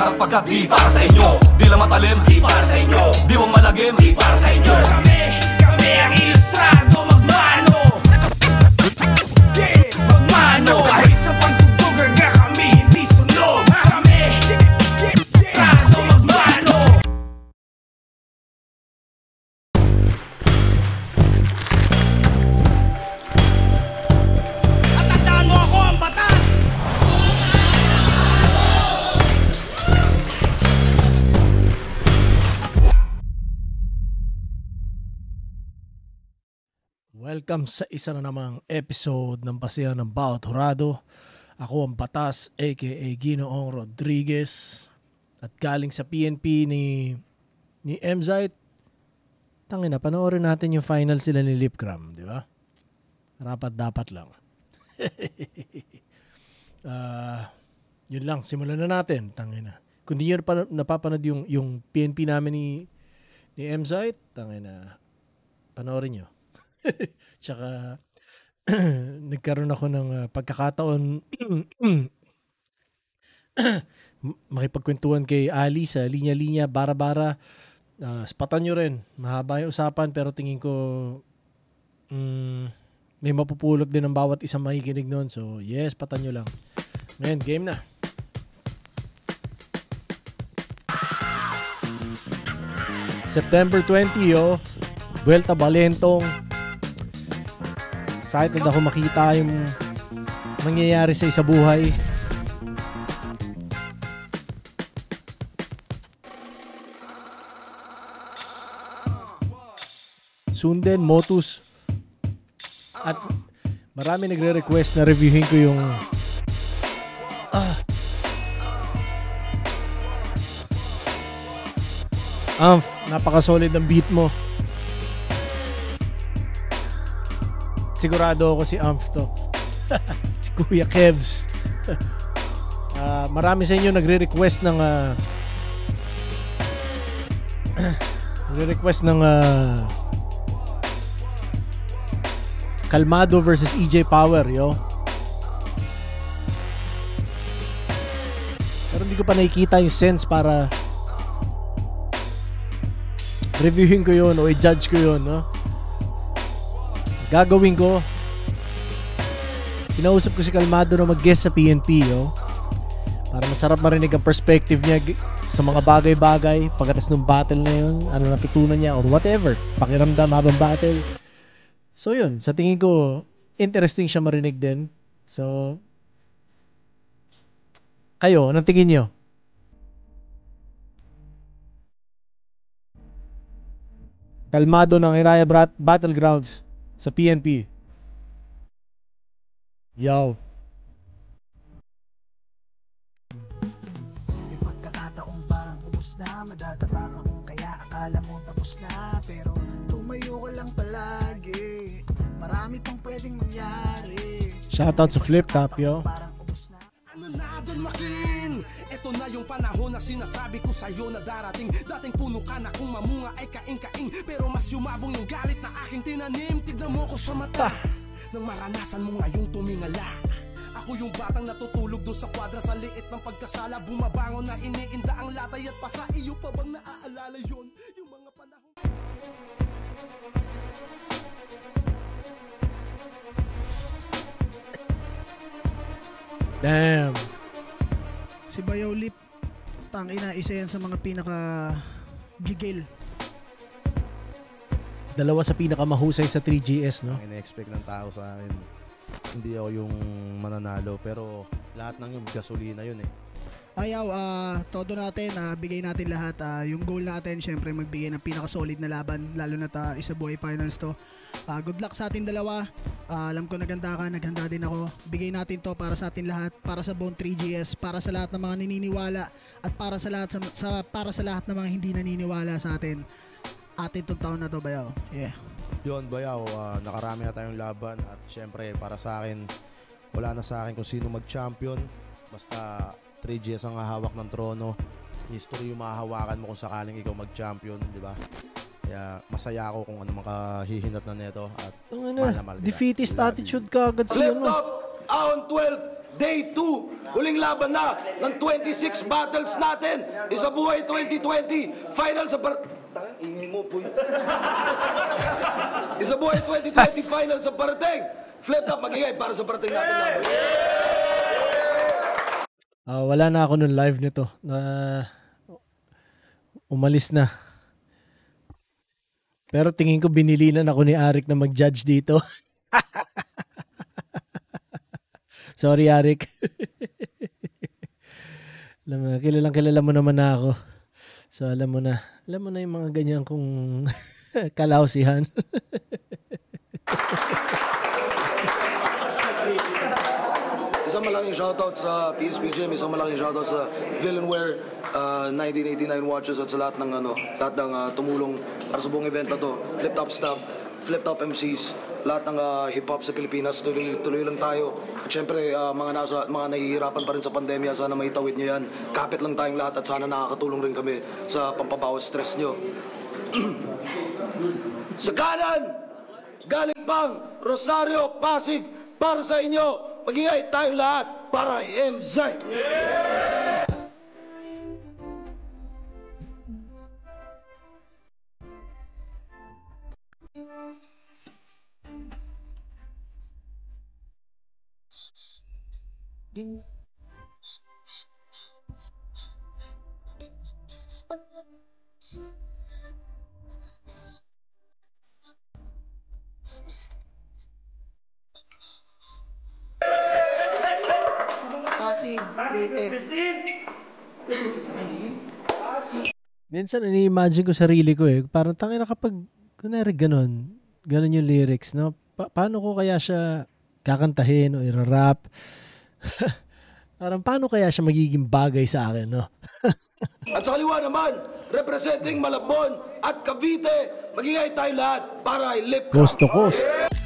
pangarap pagkat di para sa inyo. Di lang matalim, di para sa inyo. Di mo malagim, di para sa inyo. Kami ang ilustrado, magmano. Yeah, magmano. Kahit sa pagtugtog aga kami hindi sunog. Kami ilustrado, magmano. At tandaan mo ako ang batas. Welcome sa isa na namang episode ng Basehan ng Bawat Hurado. Ako ang Batas, aka Ginoong Rodriguez. At galing sa PNP ni Mzite. Tangina, panoorin natin yung final sila ni Lipgram, di ba? Rapat dapat lang. Yun lang, simulan na natin. Tangina. Kung di nyo napapanood yung PNP namin ni Mzite, tangina, panoorin nyo. Tsaka nagkaroon ako ng pagkakataon makipagkwentuhan kay Ali sa linya-linya, bara-bara. Spatan nyo rin. Mahaba yung usapan pero tingin ko may mapupulot din ng bawat isang makikinig nun. So yes, spatan nyo lang. Ngayon, game na. September 20, Vuelta Balentong. Excited ako makita yung mangyayari sa isa buhay. Sunden, Motus. At marami nagre-request na reviewin ko yung Amph, napaka-solid ng beat mo. Sigurado ako si Amph to. Si Kuya Kevs. Marami sa inyo nagre-request ng Calmado versus EJ Power, yo. Pero hindi ko pa nakikita yung sense para reviewin ko yun o i-judge ko yun, no? Gagawin ko, kinausap ko si Calmado na mag-guest sa PNP, yo. Para masarap marinig ang perspective niya sa mga bagay-bagay pagkatapos ng battle na yun, ano natutunan niya or whatever, pakiramdam habang battle. So yun, sa tingin ko interesting siya marinig din. So kayo, anong tingin niyo? Calmado ng Hiraya Battlegrounds sa PNP. Yo. May pagkakataong parang ubos na, madadapatan kung kaya akala mo tapos na, pero tumayo ka lang palagi, marami pang pwedeng mangyari. Shoutout sa Flip Top, yo. Ano na dyan, Makin? Ito na yung panahon na sinasabi ko sa'yo na darating. Dating puno ka na kung mamunga ay kaing-kaing, pero mas yumabong yung galit na aking tinanim. Tignan mo ko sa mata nang maranasan mo ngayong tumingala. Ako yung batang natutulog doon sa kwadra sa liit ng pagkasala, bumabangon na iniinda ang latay at pasa. Iyo pa bang naaalala yun? Yung mga panahon. Damn. Si Bayaw Lip, tangina, isa yan sa mga pinaka gigil. Dalawa sa pinakamahusay sa 3GS, no? Ang ina-expect ng tao sa akin, hindi ako yung mananalo, pero lahat ng yung gasolina yun eh. Ayaw, todo natin, bigay natin lahat. Yung goal natin, syempre magbigay ng pinaka-solid na laban, lalo na isa buhay finals to. Good luck sa atin dalawa. Alam ko naganda ka, naghanda din ako. Bigay natin to para sa atin lahat, para sa buong 3GS, para sa lahat ng mga naniniwala, at para sa lahat ng mga hindi naniniwala sa atin. Atin tong taon na to, Bayaw. Yeah. Yun, Bayaw, nakarami na tayong laban at syempre para sa akin, wala na sa akin kung sino mag-champion. Basta 3GS ang hahawak ng trono. History yung mahahawakan mo kung sakaling ikaw mag-champion, di ba? Kaya masaya ako kung ano makahihinat na neto at mahal na mahal kita. Defeatist attitude ka agad siya, no? On 12, Day 2, huling laban na ng 26 battles natin. Isa Buhay 2020, final sa ingay mo po. Isa Buhay 2020, final sa parating. Flip top, magigay para sa parating natin laban. Wala na ako nung live nito. Umalis na. Pero tingin ko binilinan ako ni Arik na mag-judge dito. Sorry, Arik. Kilala mo naman na ako. So, alam mo na yung mga ganyan kong kalausihan. Isang malaking shoutout sa PSP Gym, isang malaking shoutout sa Villainware 1989 Watches at sa lahat ng tumulong para sa buong event na to. Flip top staff, flip top MCs, lahat ng hip-hop sa Pilipinas, tuloy lang tayo. At syempre, mga nahihirapan pa rin sa pandemya, sana maitawid nyo yan. Kapit lang tayong lahat at sana nakakatulong rin kami sa pampabawas stress nyo. Sa kanan, galing pang Rosario, Pasig, para sa inyo, magigay tayong lahat para MZ. Minsan, ini-imagine ko sarili ko Parang tangina kapag, kunwari ganon yung lyrics, no? Paano ko kaya siya kakantahin o i-rap? Parang paano kaya siya magiging bagay sa akin, no? At sa kaliwa naman, representing Malabon at Cavite, magigay tayo lahat para i-lip Coast to coast.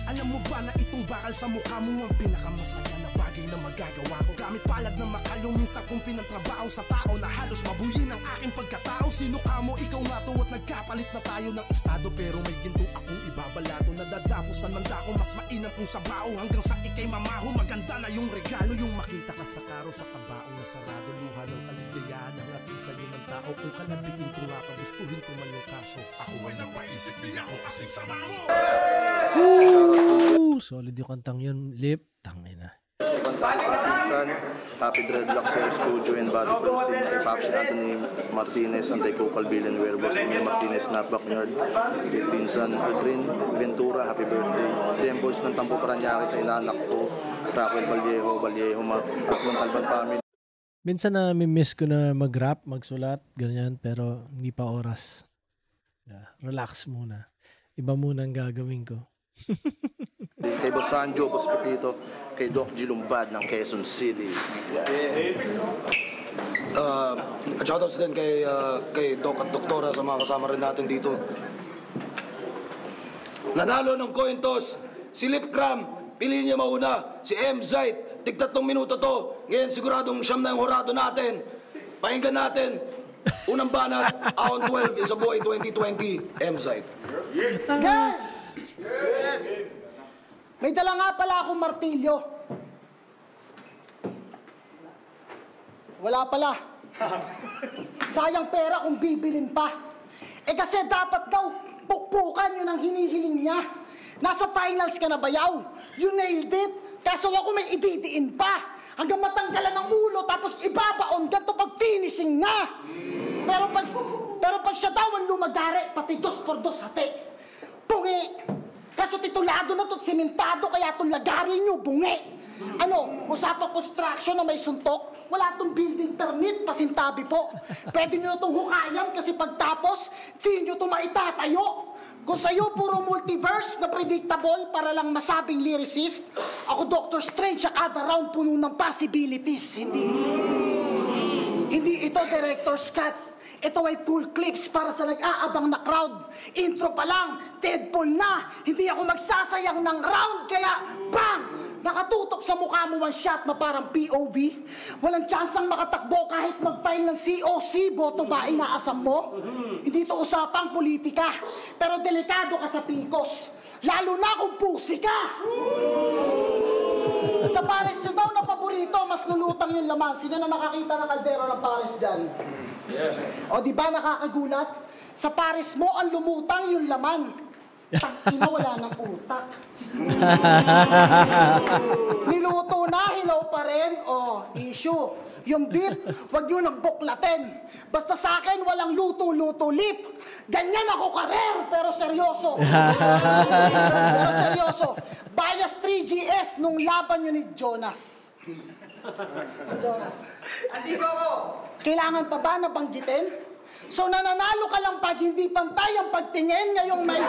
Alam mo ba na itong bakal sa mukha mo ang pinakamasaya na bagay na magagawa ko? Gamit palad na makalong minsan kong pinantrabaho sa tao na halos mabuyin ang aking pagkatao. Sino ka mo? Ikaw na to at nagkapalit na tayo ng estado. Pero may ginto akong ibabalato. Nadadapusan man dako, mas mainam kong sabaw. Hanggang sa ikay mamaho, maganda na yung regalo. Yung makita ka sa karo sa kabaong na sarado. Luha ng kaligayahan ang ating sa'yo ng tao. Kung kalabitin ko nga, kagustuhin ko man yung kaso. Ako ay napaisip, di ako kasing sama mo. Solid yung kantang yun. Lip, tangina. Pinsan, Happy Dreadlocks Hair Studio and Body Crossing, kay Pops Anthony Martinez, Anti-Cocal Villainware, Boss Emil Martinez, Snapback Yard, kay Pinsan Aldrin Ventura, happy birthday. Temples ng Tampo Paranaque sa inaanak ko, Raquel Vallejo, at Montalban Family. Minsan na miss ko na mag-rap, magsulat, ganyan, pero hindi pa oras. Relax muna. Iba muna ang gagawin ko. Kay Boss Sanjo, Boss Pepito, kay Doc G. Lumbad ng Quezon City. At shoutouts din kay Doc at Doktora sa mga kasama rin natin dito. Nanalo ng coin toss, si Lipcram, piliin niya mauna, si MZ, tig 3 minuto to. Ngayon siguradong siyam na yung horado natin. Pakinggan natin, unang banat, Aon 12, Isa Buhay 2020, MZ. Gang! May dala nga pala akong martilyo. Wala pala. Sayang pera kung bibilin pa. Kasi dapat daw pukpukan yun ang hinihiling niya. Nasa finals ka na bayaw. You nailed it. Kaso ako may ididiin pa. Hanggang matanggalan ng ulo tapos ibabaon ganito pag finishing na. Pero pag siya daw ang lumagari, pati 2x2 hati. Bungi! Kaso titulado na to't simentado, kaya itong lagarin nyo, bungi. Usapang construction na may suntok, wala itong building permit, pasintabi po. Pwede nyo itong hukayan kasi pagtapos, di nyo ito maitatayo. Kung sa'yo puro multiverse na predictable para lang masabing lyricist, ako Dr. Strange sa kada round puno ng possibilities. Hindi ito Director's Cut. Ito ay full clips para sa nag-aabang na crowd. Intro pa lang, Deadpool na. Hindi ako magsasayang ng round, kaya bang! Nakatutok sa mukha mo one shot na parang POV. Walang tsansang makatakbo kahit mag-file ng COC, boto ba inaasam mo? Hindi ito usapang politika, pero delikado ka sa pikos. Lalo na kung pusi ka! Sa pares nyo daw na paborito, to, mas lulutang yung laman. Sino na nakakita ng kaldero ng Paris dyan? Yes. O di ba nakakagulat? Sa Paris mo, ang lumutang yung laman. Tangina, wala ng utak. Niluto na, hilaw pa rin. O, issue. Yung beef, wag nyo nang buklatin. Basta sa akin, walang luto-luto lip. Ganyan ako karer, pero seryoso. Pero seryoso. Bias 3GS nung laban nyo ni Jonas. Jonas. Andito ako. Kailangan pa ba na banggitin? So nananalo ka lang pag hindi pantay ang pagtingin ngayong may...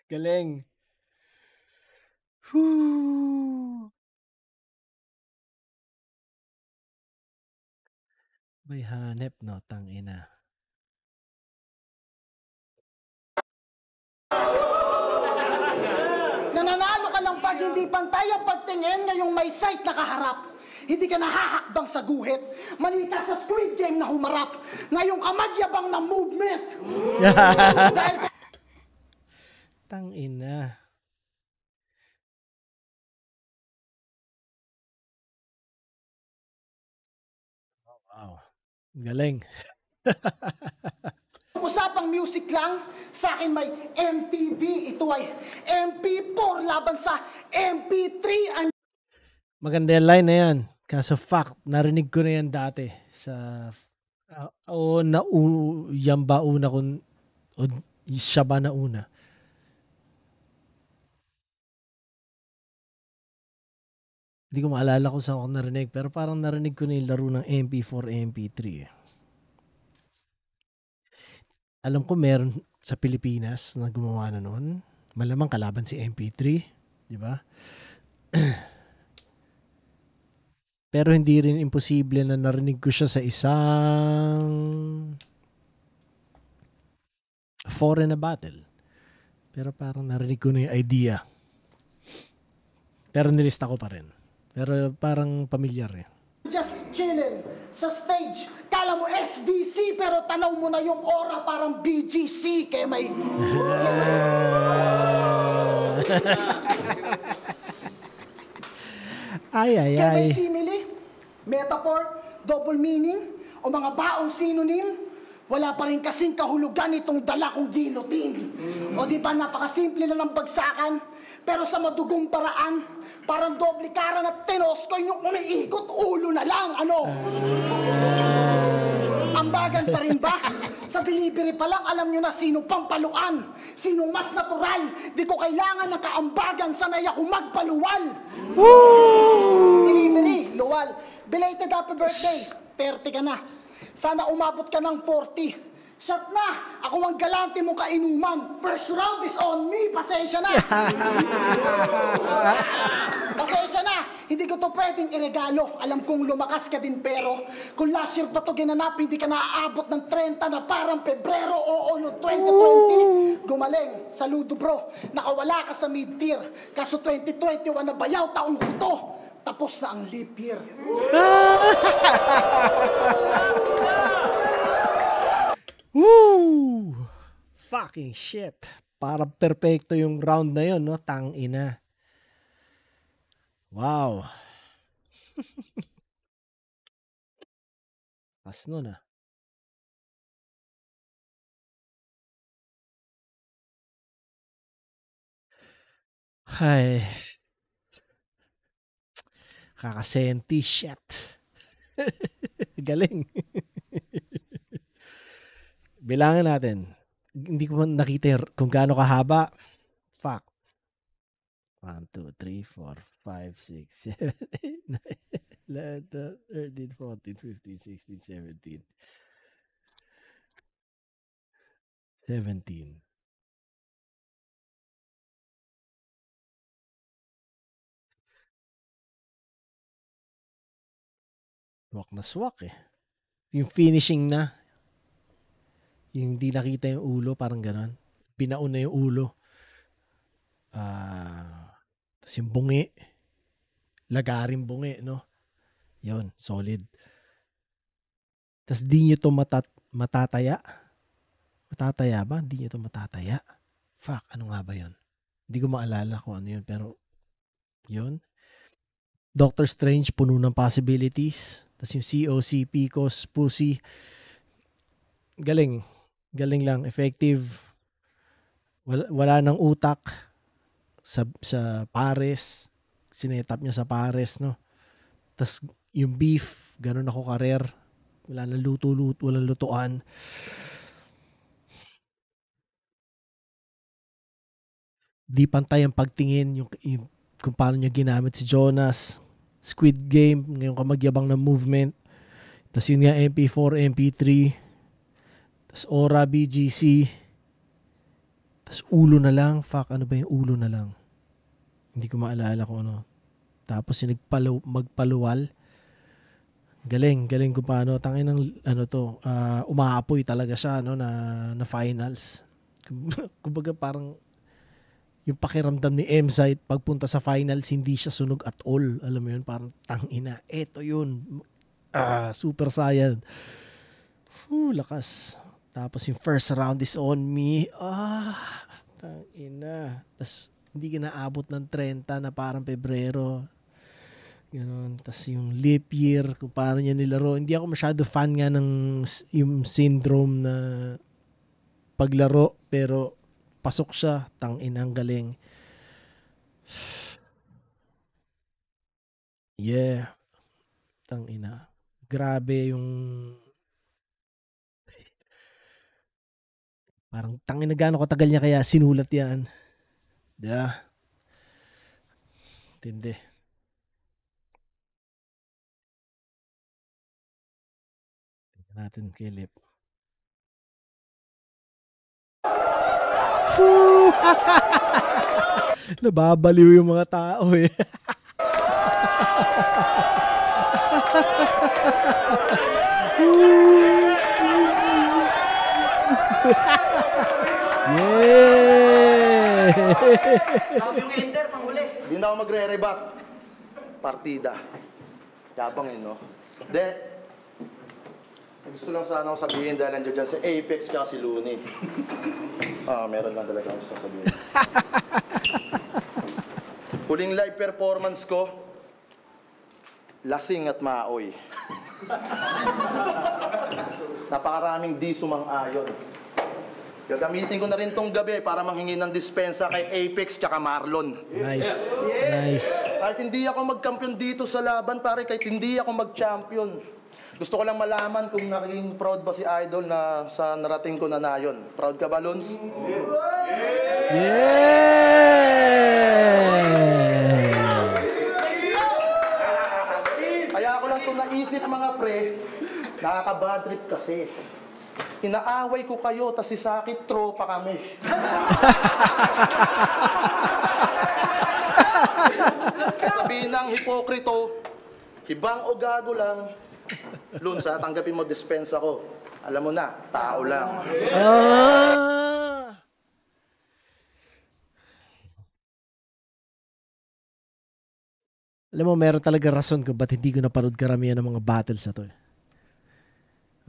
Galing. Whew. May hanep, no? Tangina. Nananalo ka lang pag hindi pantay ang pagtingin ngayong may sight na kaharap. Hindi ka nahahakbang sa guhit. Manita sa Squid Game na humarap. Ngayong ka magyabang ng movement. Dahil... Tangina. Wow. Galing. Usapang music lang, sa akin may MTV. Ito ay MP4 laban sa MP3. Maganda yung line na yan. Kaso fact, narinig ko na yan dati sa yan ba una kung o siya ba na una. Hindi ko maalala kung saan ako narinig, pero parang narinig ko na yung laro ng MP4, MP3. Alam ko meron sa Pilipinas na gumawa na noon. Malamang kalaban si MP3, di ba? Pero hindi rin imposible na narinig ko siya sa isang foreign na battle. Pero parang narinig ko na yung idea. Pero nilista ko pa rin. Pero parang pamilyar eh. Just chillin' sa stage. Kala mo SVC pero tanaw mo na yung aura parang BGC kaya may... Kaya may simile, metaphor, double meaning, o mga baong synonym, wala pa rin kasing kahulugan itong dala kong guillotine. O di ba napakasimple na ng bagsakan, pero sa madugong paraan, parang doble kara na tinoskoy yung umiikot, ulo na lang, ano? Ambagan pa rin ba? Sa delivery pa lang, alam nyo na sino pampaluan. Sinong mas natural. Di ko kailangan ng kaambagan, sanay ako magpaluwal. Delivery, luwal. Belated happy birthday. 30 ka na. Sana umabot ka ng 40. Shot na! Ako ang galante mong kainuman. First round is on me. Pasensya na. Pasensya na. Hindi ko to pwedeng iregalo. Alam kong lumakas ka din pero kung last year pa to ginanap, hindi ka naaabot ng 30 na parang Pebrero. Oo, no 2020. Gumaling. Saludo bro. Nakawala ka sa mid-tier. Kaso 2021 na bayaw taong huto. Tapos na ang leap year. Woo! Fucking shit. Parang perfecto yung round na yun, no? Tangina. Wow. Pas nun ah. Ay. Kakasenti, shit. Galing. Bilangan natin. Hindi ko man nakita kung gaano kahaba. Fuck. 1, 2, 3, 4, 5, 6, 7, 8, 9, 13, 14, 15, 16, 17. 17. Swak na swak eh. Yung finishing na. Yung hindi nakita yung ulo, parang gano'n. Pinauna yung ulo. Tapos yung bungi. Lagaring bungi, no? Yun, solid. Tapos di nyo to matataya. Matataya ba? Di nyo to matataya. Fuck, ano nga ba yun? Hindi ko maalala kung ano yun, pero yun. Doctor Strange, puno ng possibilities. Tapos yung COC, Picos, Pussy. Galing. Galing lang. Effective. Wala nang utak sa pares. Sinetap niya sa pares, no? Tapos yung beef, ganun ako karer. Wala nang walang lutuan. Di pantay ang pagtingin yung kung paano niya ginamit si Jonas. Squid Game, ngayon ka magyabang ng movement. Tapos yun nga, MP4, MP3. Tapos Aura, BGC. Tapos ulo na lang. Fuck, ano ba yung ulo na lang? Hindi ko maalala kung ano. Tapos yung magpaluwal. Galing kung paano. Tangin ng ano to, umaapoy talaga siya no, na finals. Kumbaga parang yung pakiramdam ni M-Site pagpunta sa finals, hindi siya sunog at all. Alam mo yun, parang tangina. Eto yun. Super Saiyan. Lakas. Tapos yung first round is on me. Tangina. Tapos hindi ka naabot ng 30 na parang Pebrero. Ganon. Tapos yung leap year, kung paano niya nilaro. Hindi ako masyado fan nga ng yung syndrome na paglaro, pero pasok siya. Tanginang galing. Yeah. Tangina. Grabe yung parang tangina gaano katagal niya kaya sinulat yan. Yeah. Tindi. Tingnan natin kilip. Nababaliw yung mga tao eh. Yeah! Yung ender, panghuli. Hindi na ako magre-reback. Partida. Yabang yun, no? Gusto lang sana ako sabihin dahil nandiyo dyan si Apex kaya si Looney. Meron lang talaga ako sasabihin. Huling live performance ko, lasing at maaoy. Napakaraming di sumang-ayon. Gagamitin ko na rin tong gabi para manghingi ng dispensa kay Apex kaka Marlon. Nice. Nice. Kahit hindi ako magkampiyon dito sa laban, pare, kahit hindi ako mag-champion. Gusto ko lang malaman kung naging proud ba si Idol na sa narating ko na nayon. Proud ka ba, Lons? Yeah! Kaya ako lang ito naisip, mga pre, nakaka-bad trip kasi. Inaaway ko kayo, tas si Sakit, tropa kami. Sabihin ng hipokrito, hibang o gago lang, Lunsa, tanggapin mo dispensa ko. Alam mo na, tao lang. Alam mo, meron talaga rason kung ba't hindi ko napanood karamihan ng mga battles na to.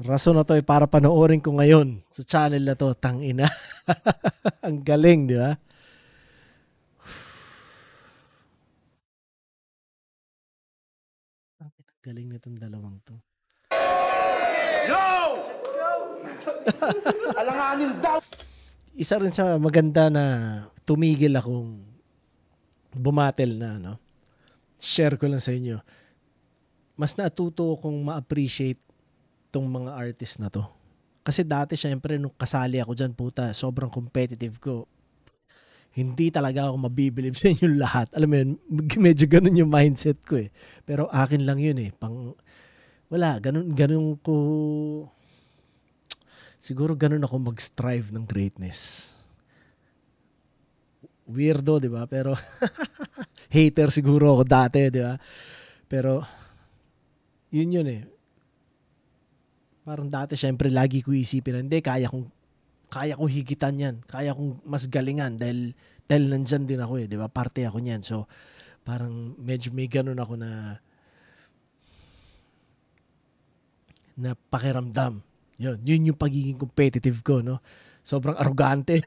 Rason na to ay para panoorin ko ngayon sa channel na to. Tangina. Ang galing, di ba? Ang galing nitong dalawang to. Yo! Alanganin daw! Isa rin sa maganda na tumigil akong bumatel na, no? Share ko lang sa inyo. Mas natuto kong ma-appreciate tong mga artist na to. Kasi dati, syempre, nung kasali ako dyan, puta, sobrang competitive ko. Hindi talaga ako mabibilib sa inyo lahat. Alam mo yun, medyo ganun yung mindset ko eh. Pero akin lang yun eh. Ganun ko, siguro ganun ako mag-strive ng greatness. Weirdo, di ba? Pero, hater siguro ako dati, di ba? Pero, yun eh. Parang dati, syempre, lagi ko isipin na, hindi, kaya kong higitan yan. Kaya kong mas galingan dahil nandyan din ako eh, di ba? Parte ako niyan. So, parang medyo may ganun ako na pakiramdam. Yun yung pagiging competitive ko, no? Sobrang arrogante.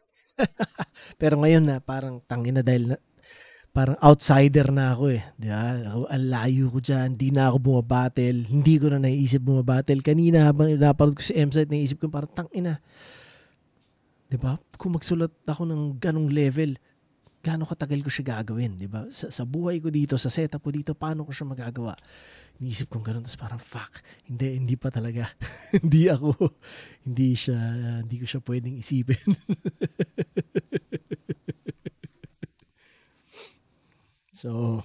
Pero ngayon na parang tangina dahil parang outsider na ako eh. Di ba? Ang layo ko dyan. Hindi na ako bumabattle. Hindi ko na naiisip bumabattle. Kanina habang napanood ko si M-Site, naisip ko parang tangina. Di ba? Kung magsulat ako ng ganong level, gaano katagal ko siya gagawin, di ba? Sa buhay ko dito, sa setup ko dito, paano ko siya magagawa? Iniisip kong gano'n, tapos parang fuck, hindi pa talaga. hindi ko siya pwedeng isipin. So,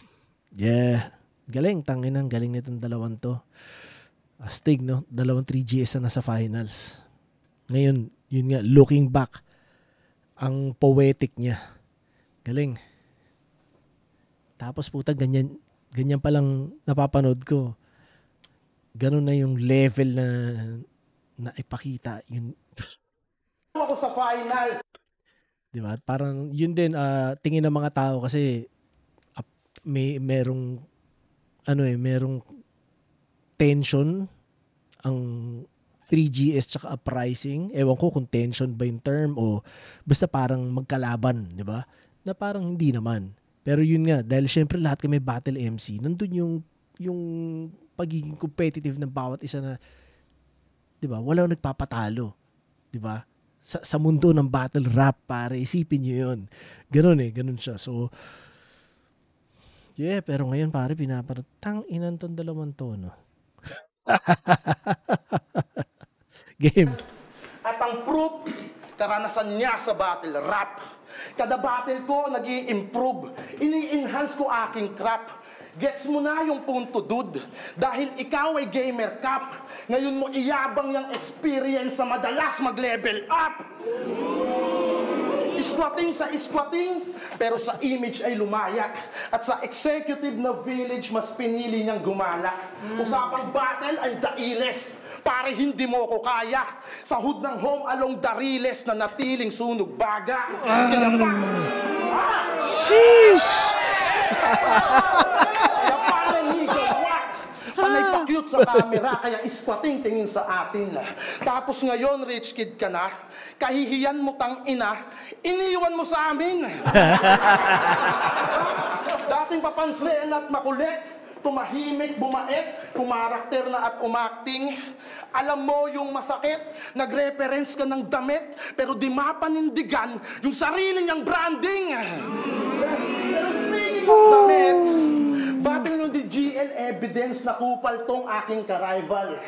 yeah. Galing nitong dalawang to. Astig, no? Dalawang 3GS na nasa finals. Ngayon, yun nga, looking back, ang poetic niya. Galing. Tapos puta, ganyan palang napapanood ko. Ganun na yung level na ipakita. Yun. Ako sa finals. Diba? Parang yun din, tingin ng mga tao kasi merong tension ang 3GS tsaka uprising. Ewan ko kung tension ba yung term o basta parang magkalaban, di ba? Na parang hindi naman. Pero yun nga, dahil syempre lahat kami battle MC, nandun yung pagiging competitive ng bawat isa na, di ba, walang nagpapatalo. Di ba? Sa mundo ng battle rap, pare, isipin nyo yun. Ganun siya. So, yeah, pero ngayon pare, tang inan tong dalawang to, no? Game. At ang proof, karanasan niya sa battle rap. Kada battle ko, nag-i-improve. Ini-enhance ko aking crap. Gets mo na yung punto, dude. Dahil ikaw ay gamer cap. Ngayon mo iyabang yung experience sa madalas mag-level up. Squatting sa squatting, pero sa image ay lumayak. At sa executive na village, mas pinili niyang gumalak. Usapang battle ay dailes. Pare hindi mo ko kaya. Sa hood ng home along dariles na natiling sunog baga. Sheesh! Kaya pare nigawak. Panay pa-cute sa camera, kaya squatting tingin sa atin. Tapos ngayon, rich kid ka na, kahihiyan mo tang ina, iniwan mo sa amin. Dating papansin at makulit, tumahimik, bumait, kumarakter na at umakting. Alam mo yung masakit, nag-reference ka ng damit, pero di mapanindigan yung sarili niyang branding. Pero speaking of damit, battle nyo di GL evidence na kupal tong aking ka-rival.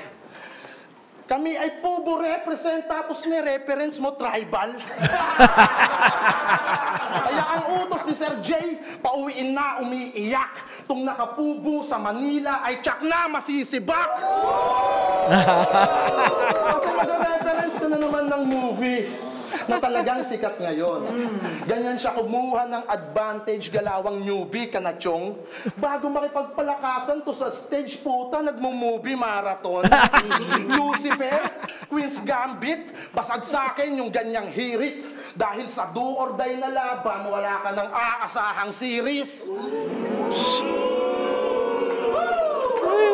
Kami ay pubo represent tapos ni-reference mo tribal. Kaya ang utos ni Sir J, pauwiin na umiiyak. Tung nakapubo sa Manila ay tsak na masisibak. Kasi mag-reference ka na naman ng movie na talagang sikat ngayon. Ganyan siya kumuha ng advantage, galawang newbie ka na chong. Bago makipagpalakasan to sa stage, puta, nagmo-movie marathon. Lucifer, Queen's Gambit, basag sa akin yung ganyang hirit. Dahil sa do or die na laban, wala ka ng aasahang series.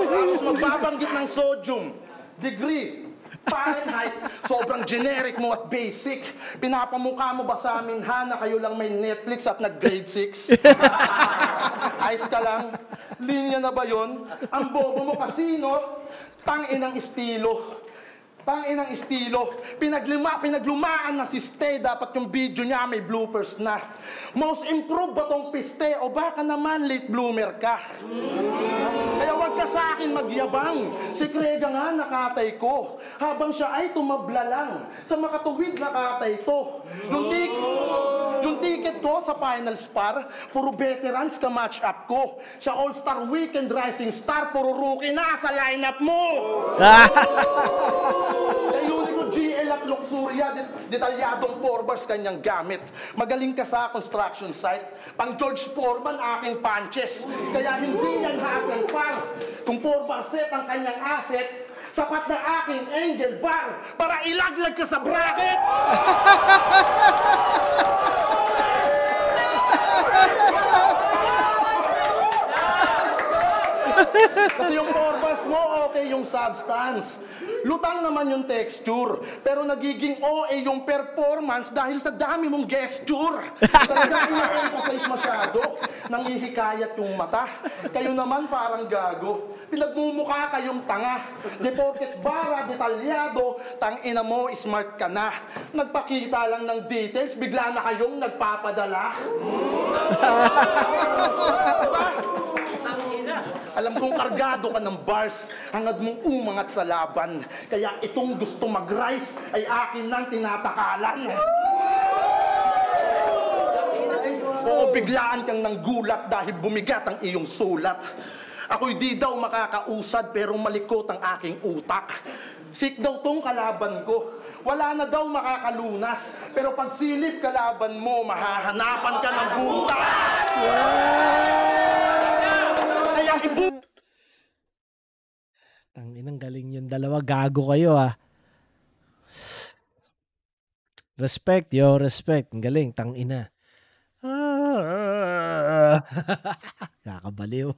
Tapos magbabanggit ng sodium, degree, Fahrenheit, sobrang generic mo at basic. Pinapamukha mo ba sa amin, ha, na kayo lang may Netflix at nag-grade 6? Ayos ka lang. Linya na ba yun? Ang bobo mo kasino, tangin ang estilo. Tangin ang estilo. Pinaglumaan na si Ste, dapat yung video niya may bloopers na. Most improved ba tong piste o baka naman late bloomer ka? Kaya wag ka sa akin magyabang. Si Krega nga nakatay ko. Habang siya ay tumabla lang. Sa makatuwid nakatay to. Yung ticket ko sa finals par, puro veterans ka match up ko. Siya all-star weekend rising star, puro rookie na sa lineup mo. Kaya Unico GL at Luxuria, detalyadong 4 bars kanyang gamit. Magaling ka sa construction site. Pang George Foreman aking punches. Kaya hindi yan hassle par. Kung 4 bar set ang kanyang asset, sapat na aking angle bar para ilaglag ka sa bracket. Kasi yung formas mo, okay yung substance. Lutang naman yung texture. Pero nagiging OA yung performance dahil sa dami mong gesture. Talagang ina-emphasize masyado. Nanghihikayat yung mata. Kayo naman parang gago. Pinagmumukha kayong tanga. Deported bara, detalyado. Tang-ina mo, smart ka na. Nagpakita lang ng details, bigla na kayong nagpapadala. Diba? Alam kong kargado ka ng bars, hangad mong umangat sa laban. Kaya itong gusto mag-rise ay akin nang tinatakalan. Oo, biglaan kang nang gulat dahil bumigat ang iyong sulat. Ako'y di daw makakausad pero malikot ang aking utak. Sick daw tong kalaban ko. Wala na daw makakalunas. Pero pag silip kalaban mo, mahahanapan ka ng butas. Kaya Tanginang galing yung dalawa. Gago kayo ah. Respect yo, respect. Ang galing, tangina. Kakabaliw.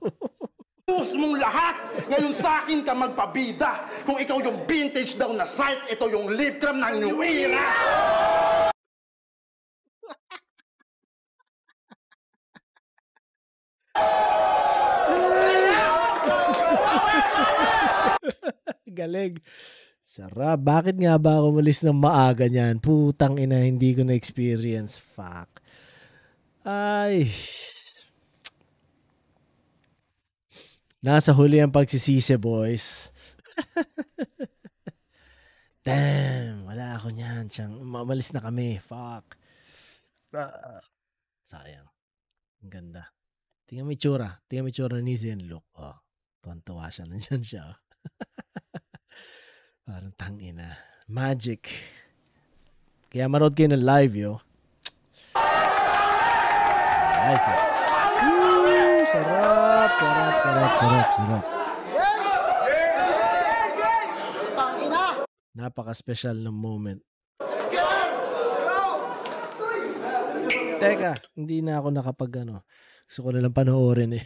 Puso mong lahat, ngayon sa akin ka magpabida. Kung ikaw yung vintage daw na site, ito yung lip cream ng new era. Galing. Sarap. Bakit nga ba ako umalis ng maaga niyan? Putang ina, hindi ko na-experience. Fuck. Ay. Nasa huli ang pagsisisi, boys. Damn. Wala ako niyan. Umalis na kami. Fuck. Sayang. Ang ganda. Tingnan mo yung tsura. Tingnan mo yung tsura ni Zen Look. Oh. Tuwan-tuwa siya. Nandiyan siya. Parang tangina. Magic. Kaya manood kayo ng live, yo. I like it. Woo! Sarap, sarap, sarap, sarap, sarap. Napaka-special ng moment. Teka, hindi na ako nakapag ano. Gusto ko na lang panoorin eh.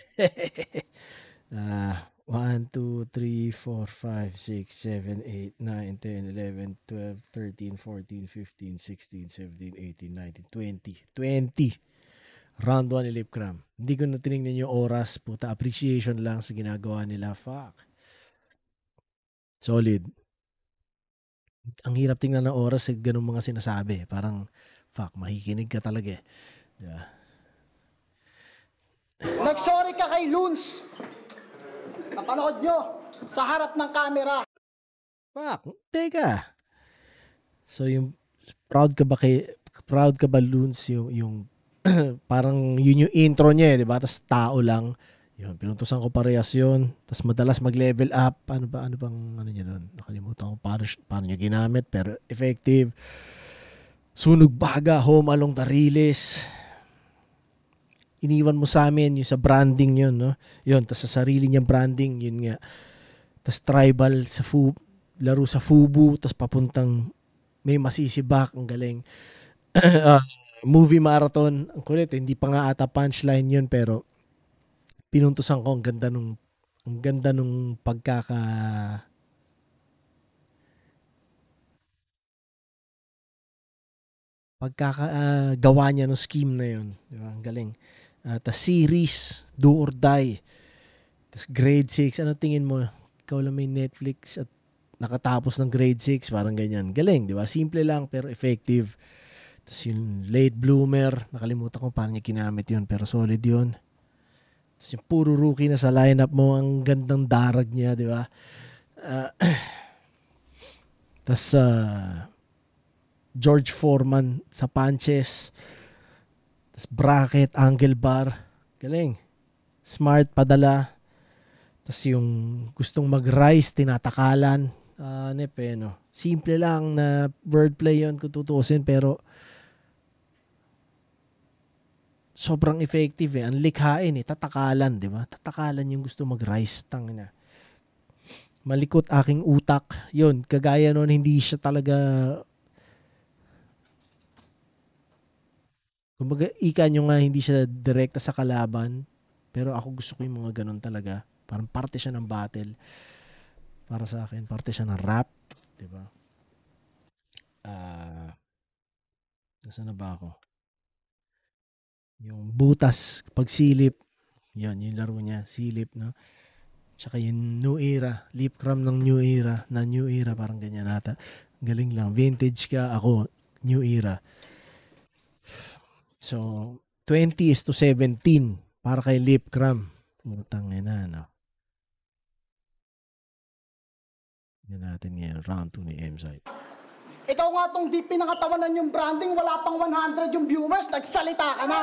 1, 2, 3, 4, 5, 6, 7, 8, 9, 10, 11, 12, 13, 14, 15, 16, 17, 18, 19, 20. 20. Round 1 ni Lip Cram. Hindi ko na tinignan yung oras. Puta, appreciation lang sa ginagawa nila. Fuck. Solid. Ang hirap tingnan ng oras sa ganung mga sinasabi. Parang, fuck, makikinig ka talaga eh. Diba? Nagsorry ka kay Loons. Napanood nyo sa harap ng camera. Fuck, teka. So yung proud ka ba Loons yung parang yun yung intro niya, 'di ba? Tas tao lang. Yun, pinuntusan ko parehas yun. Tas madalas mag-level up. Ano bang ano niya doon? Nakalimutan ko paano niya ginamit pero effective. Sunog baga, home along the Riles. Iniwan mo sa amin yung sa branding yun, no? Yun, tas sa sarili niyang branding, yun nga. Tas tribal sa laro sa Fubu, tas papuntang may masisibak, ang galing. Movie marathon, ang kulit, hindi pa nga ata punchline yun, pero pinuntusan ko, ang ganda nung gawa niya ng scheme na yun. Diba? Ang galing. Tas series, Do or Die. Tas grade 6. Ano tingin mo? Ikaw lang may Netflix at nakatapos ng grade 6. Parang ganyan. Galing, di ba? Simple lang pero effective. Tas yung Late Bloomer. Nakalimutan ko paano niya ginamit yun. Pero solid yun. Tas yung puro rookie na sa lineup mo. Ang gandang darag niya, di ba? Tas George Foreman sa punches. Tas bracket, angle bar. Galing. Smart, padala. Tas yung gustong mag-rise, tinatakalan. No? Simple lang na wordplay yun kung tutusin pero sobrang effective eh. Ang likhain eh. Tatakalan, di ba? Tatakalan yung gusto mag-rise. Tangina. Malikot aking utak. Yun, kagaya nun, hindi siya talaga kumbaga, ika nyo nga hindi siya direkta sa kalaban, pero ako gusto ko yung mga ganun talaga. Parang parte siya ng battle. Para sa akin, parte siya ng rap. Diba? Nasaan na ba ako? Yung butas, pagsilip. Yan, yung laro niya. Silip, no? Tsaka yung New Era. Lip cram ng New Era. Na New Era, parang ganyan nata. Galing lang. Vintage ka, ako, New Era. So, 20:17 para kay Lip cram. Utang na, no? Yan natin ngayon. Round 2 ni M-Site. Ikaw nga tong di pinakatawanan yung branding, wala pang 100 yung viewers, nagsalita ka na.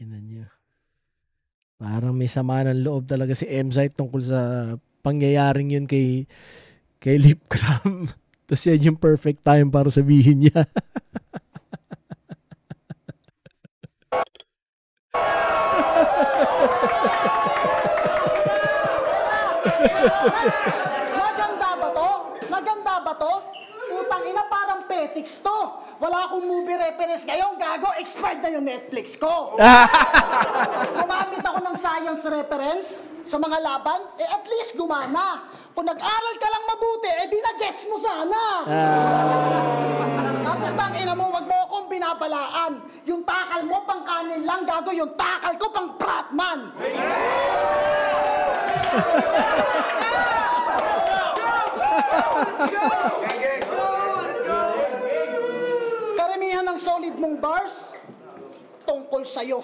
Ina niyo. Parang may sama ng loob talaga si M-Site tungkol sa pangyayaring yun kay Lip cram. Tapos yan yung perfect time para sabihin niya. Maganda ba to? Maganda ba to? Utang ina, parang petics to. Wala akong movie reference ngayon, gago, expired na yung Netflix ko. Gumamit ako ng science reference sa mga laban, at least gumana. Kung nag-aral ka lang mabuti, di na-gets mo sana. Tapos tang ina mo, wag mo akong binabalaan. Yung takal mo, pang kanin lang, gago, yung takal ko, pang Bratman. Karamihan ng solid mong bars tungkol sa'yo.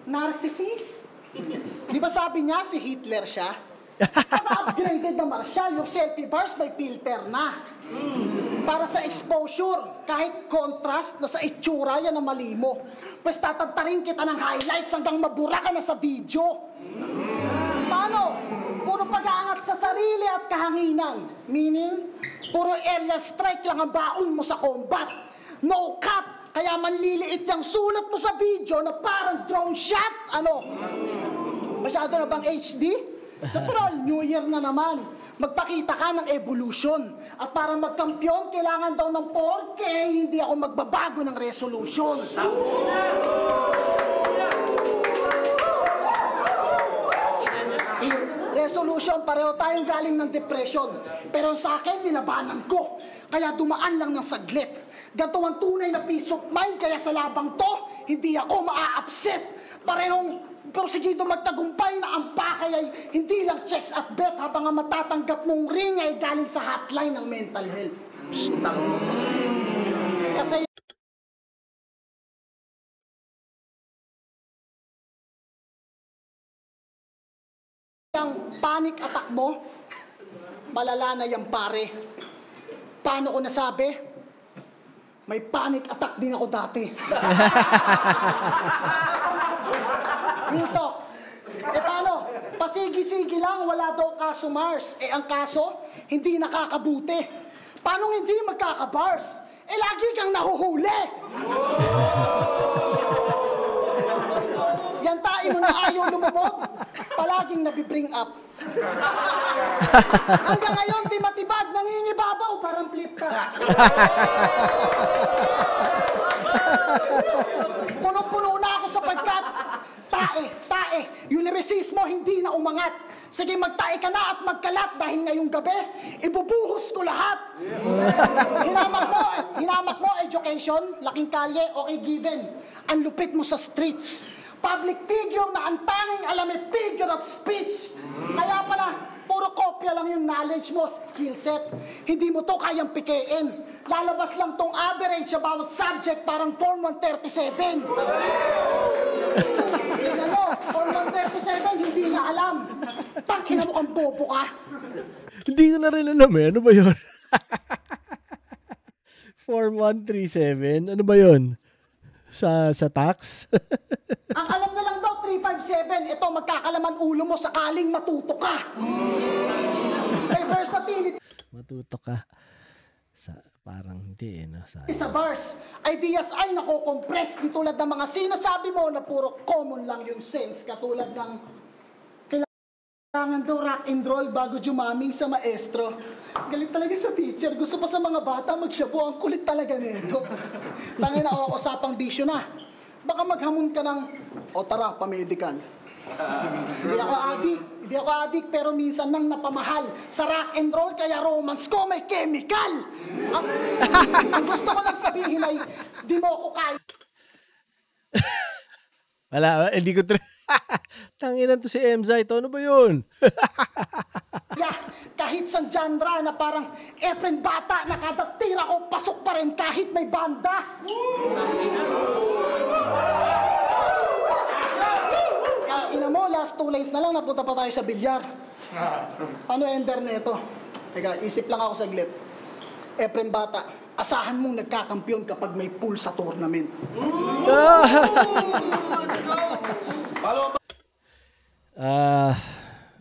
Narcissist. Di ba sabi niya si Hitler siya? Pag-upgraded na Marshall, yung selfie bars may filter na. Para sa exposure, kahit contrast na sa itsura, yan ang mali mo. Pues tatantarin kita ng highlights hanggang mabura ka na sa video. Paano? Puro pag-aangat sa sarili at kahanginan. Meaning, puro area strike lang ang baon mo sa combat. No cap! Kaya manliliit yung sulat mo sa video na parang drone shot. Ano? Masyado na bang HD? Natural, New Year na naman. Magpakita ka ng evolution. At para magkampiyon, kailangan daw ng 4K, hindi ako magbabago ng resolution. Resolution, pareho tayong galing ng depression. Pero sa akin, nilabanan ko. Kaya dumaan lang ng saglit. Ganto ang tunay na peace of mind, kaya sa labang to, hindi ako maa-upset. Parehong porsigido magtagumpay na ang pakay ay hindi lang checks at bet habang ang matatanggap mong ring ay galing sa hotline ng mental health. Kasi yung panic attack mo, malala na yan pare. Paano ko nasabi? May panic attack din ako dati. Real talk. Paano? Pasigi-sigi lang, wala daw kaso Mars. Ang kaso, hindi nakakabuti. Paano hindi magkaka-bars? Lagi kang nahuhuli. Yan tayo mo na ayaw lumubog, palaging nabibring up. Hanggang ngayon, di matibag, nangingibabaw, parang flip ka. Punong-puno na ako sapagkat tae, yung resismo hindi na umangat. Sige, magtae ka na at magkalat dahil ngayong gabi, ibubuhos ko lahat. Hinamak mo, education, laking kalye, okay given. Ang lupit mo sa streets. Public figure na ang tanging alam ay figure of speech. Kaya pala, puro kopya lang yung knowledge mo, skill set. Hindi mo to kayang pikein. Lalabas lang tong average sa bawat subject, parang Form 137. Tingnan mo, Form 137, hindi na alam. Tangina mo kang bobo ka. Hindi ko na rin alam eh. Ano ba yun? Form 137? Ano ba yun? Sa tax? Ang alam na lang daw, 357. Ito, magkakalaman ulo mo sakaling matuto ka. May versatility. Matuto ka. Parang hindi no? Sa bars, ideas ay nako-compress di tulad ng mga sinasabi mo na puro common lang yung sense, katulad ng Kailangan daw rock and roll bago jumaming sa maestro. Galit talaga sa teacher. Gusto pa sa mga bata magshabu. Ang kulit talaga nito. Tangin na ako usapang bisyo na. Baka maghamon ka ng, o tara, pamedical. Hindi ako adik, pero minsan nang napamahal sa rock and roll, kaya romance ko may chemical. Ang gusto ko lang sabihin ay, di mo ko kaya. Wala, hindi ko tanginan to si Emzai to. Ano ba yun? Kahit sa genre na parang Efren Bata, nakadatira ko, pasok pa rin kahit may banda. Ina mo, last 2 lines na lang, napunta pa tayo sa bilyar. Ano ender neto? Teka, isip lang ako saglit. Efren Bata, asahan mong nagkakampyon kapag may pool sa tournament.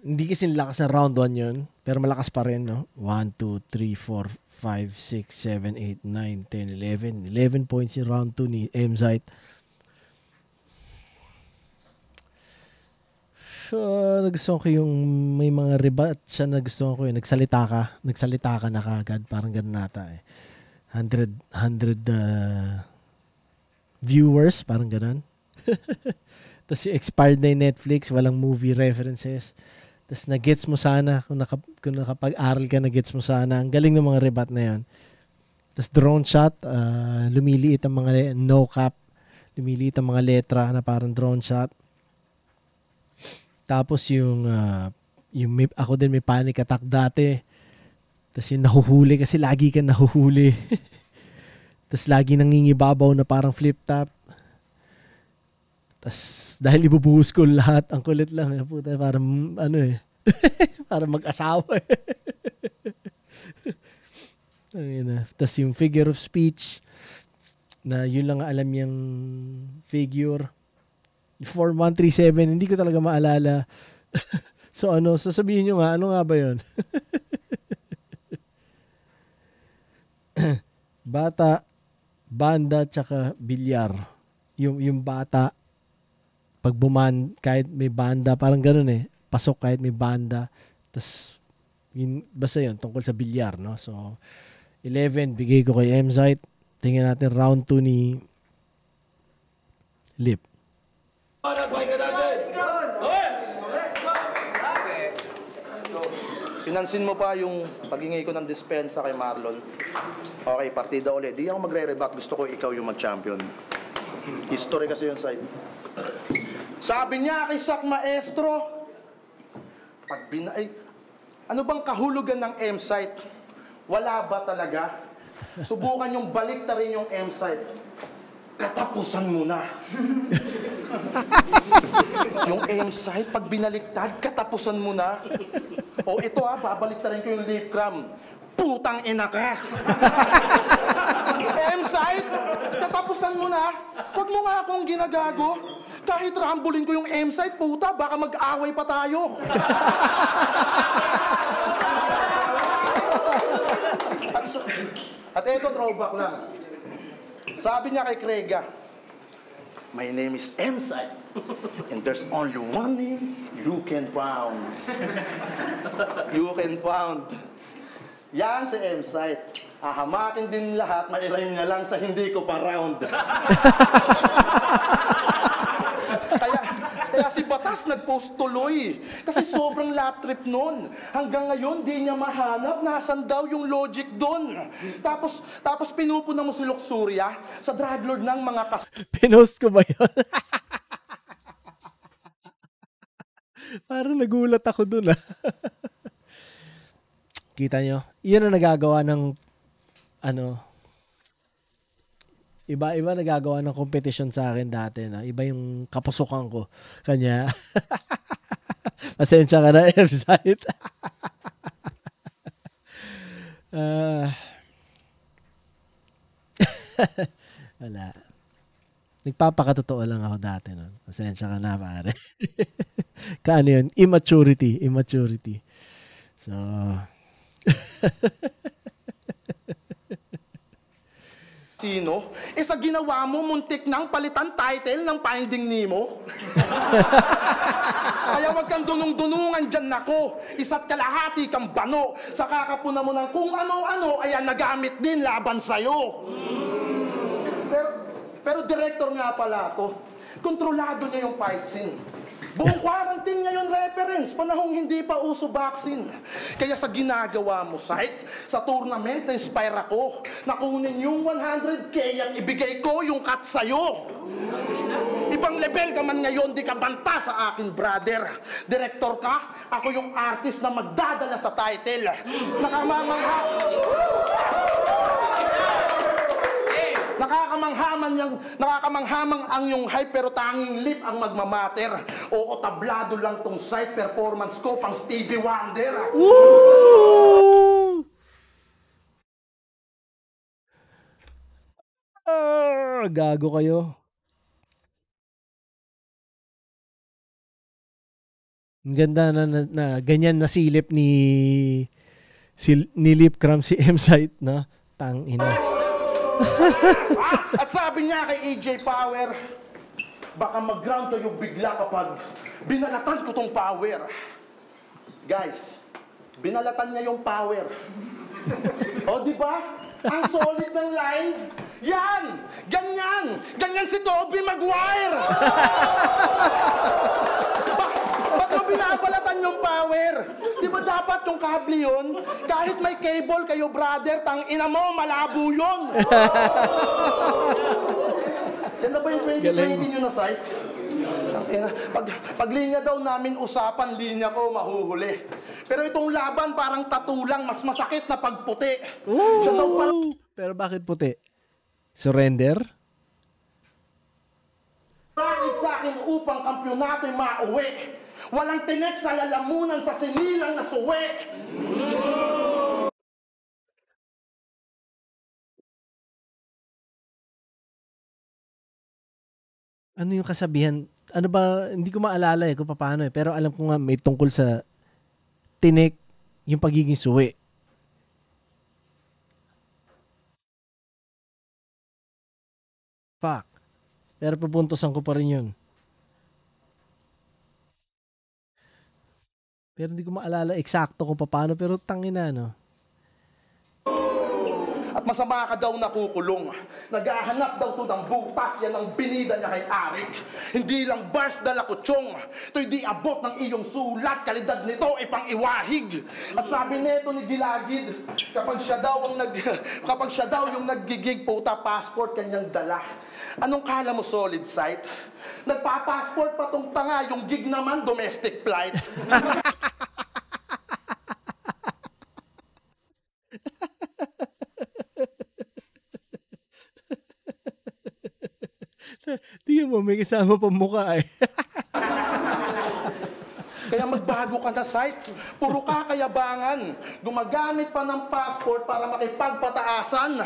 Hindi kasi lakas sa round 1 yun, pero malakas pa rin, no? 1, 2, 3, 4, 5, 6, 7, 8, 9, 10, 11. 11 points yung round 2 ni Emzai. So, nagustuhan ko yung may mga rebat siya, nagustuhan ko yun. Nagsalita ka na kagad, parang ganun nata eh. 100 viewers, parang ganun. Tapos yung expired na yung Netflix, walang movie references. Tapos na-gets mo sana, kung nakapag-aral ka, na-gets mo sana. Ang galing ng mga rebat na yun. Tapos drone shot, lumiliit ang mga no cap, lumiliit ang mga letra na parang drone shot. Tapos yung ako din may panic attack dati. Tapos yung nahuhuli kasi lagi ka nahuhuli. Tapos lagi nangingibabaw na parang flip top. Tapos dahil ibubuhos ko lahat, ang kulit lang. Puta, parang ano eh. Parang mag-asawa eh. Tapos yung figure of speech, na yun lang alam yung figure. 4137, hindi ko talaga maalala. So sasabihin nyo nga, ano nga ba yun? Bata, banda, tsaka bilyar. Yung bata, pag kahit may banda, parang ganun eh. Pasok kahit may banda. Tapos, basta yun, tungkol sa bilyar, no? So, 11, bigay ko kay Emzai. Tingnan natin round 2 ni Lip. Pinansin mo pa yung pagingay ko ng dispensa kay Marlon. Okay, partida ulit. Di ako magre-rebut. Gusto ko ikaw yung mag-champion. History kasi yung side. Sabi niya kay Sak Maestro, ano bang kahulugan ng M-site? Wala ba talaga? Subukan yung balik na rin yung M-site. Katapusan mo na. Yung M-site, pag binaliktad, katapusan mo na. O ito babalik na rin ko yung lip cram. Putang ina ka! M-site, katapusan mo na. Huwag mo nga akong ginagago. Kahit rambulin ko yung M-site, puta, baka mag-away pa tayo. At eto, throwback lang. Sabi niya kay Krega, my name is M-site, and there's only one name you can found. You can found. Yan si M-site. Ahamakin din lahat, mailay niya lang sa hindi ko pa round. Kaya si Batas nag-post tuloy. Kasi sobrang lap trip nun. Hanggang ngayon, di niya mahanap nasan daw yung logic dun. Tapos pinupuna mo si Luxuria sa drug lord ng mga Pinost ko ba yun? Parang nagulat ako dun Kita nyo? Iyan ang nagagawa ng iba nagagawa ng competition sa akin dati na iba yung kapusukan ko. Kanya, pasensya ka na, F-site. Wala. Nagpapakatotoo lang ako dati nun. Pasensya ka na, pare. Kaano yun? Immaturity. So, Sino? Sa ginawa mo, muntik nang palitan title ng Finding Nemo. Kaya wag kang dunung-dunungan dyan, nako. Isa't kalahati kang bano. Sa kakapuna mo ng kung ano-ano, ayan, nagamit din laban sa'yo. Pero director nga pala ako. Kontrolado niya yung fight scene. Buong quarantine ngayon reference, panahong hindi pa uso vaccine. Kaya sa ginagawa mo site, sa tournament, na-inspire ako. Nakunin yung 100K at ibigay ko yung cut sa'yo. Ibang level ka man ngayon, di ka banta sa akin, brother. Director ka, ako yung artist na magdadala sa title. Nakakamanghamang ang yung hype pero tanging lip ang magmamatter. Oo, tablado lang tong site performance ko pang Stevie Wonder. Woo! Gago kayo. Ang ganda na ganyan nasilip ni Lip Cram si M-Site na tang ina. At sabi niya kay AJ Power, baka mag-ground kayo bigla kapag binalatan ko tong power. Guys, binalatan niya yung power. O, di ba? Ang solid ng line. Yan! Ganyan! Ganyan si Tobey Maguire! Ba't mo binabalatan yung power? Di ba dapat yung kable yun? Kahit may cable kayo, brother, tang ina mo, malabo yun! Yan na ba yung 2020 nyo na site? Pag linya daw namin usapan, linya ko mahuhuli. Pero itong laban parang tattoo lang, mas masakit na pagputi. Pero bakit puti? Surrender? Bakit sa akin upang kampyonato ay mauwi? Walang tinek sa lalamunan sa sinilang na suwi. Ano yung kasabihan? Ano ba? Hindi ko maalala kung paano pero alam ko nga may tungkol sa tinik yung pagiging suwi. Fuck. Pero pupuntosan ko pa rin yun. Pero hindi ko maalala eksakto kung paano pero tangina no. At masama ka daw nakukulong. Naghahanap daw to ng butas, yan ang binida niya kay Arik. Hindi lang bars dala kutsong. Ito'y di abot ng iyong sulat, kalidad nito ay pang iwahig. At sabi nito ni Gilagid, kapag siya daw yung naggigig puta, passport kanyang dala. Anong kala mo solid site? Nagpa-passport pa tong tanga, yung gig naman domestic flight. Tingnan mo, may kasama pang mukha eh. Kaya magbago ka na site. Puro kakayabangan. Gumagamit pa ng passport para makipagpataasan.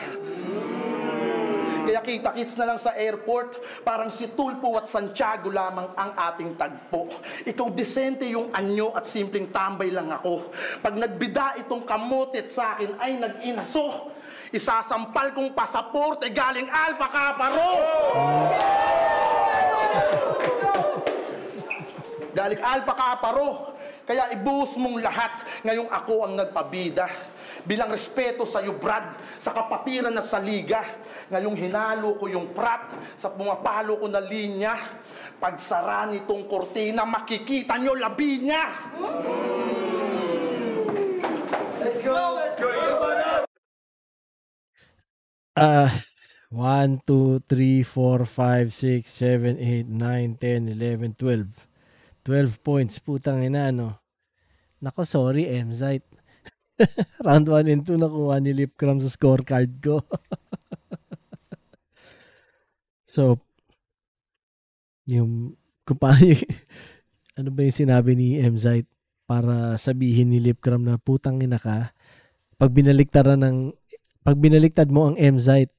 Kaya kita-kits na lang sa airport, parang si Tulpo at Santiago lamang ang ating tagpo. Ikaw desente yung anyo at simpleng tambay lang ako. Pag nagbida itong kamutit sa akin ay nag-inaso. Isasampal kong pasaporte galing Alpha Kaparo. Galing Alpha Kaparo. Kaya ibuhos mong lahat. Ngayong ako ang nagpabida. Bilang respeto sa iyo, Brad, sa kapatiran na sa liga. Ngayong hinalo ko yung prat sa pumapalo ko na linya. Pagsara nitong kortina, makikita nyo labi niya. Let's go! Let's go! 1, 2, 3, 4, 5, 6, 7, 8, 9, 10, 11, 12. 12 points. Putang ina, no? Nako, sorry, M-Site. Round 1 and 2 nakuha ni Lip Cram sa scorecard ko. So, kung paano ano ba yung sinabi ni M-Site para sabihin ni Lip Cram na putang ina ka, pag binaliktad mo ang M-Site,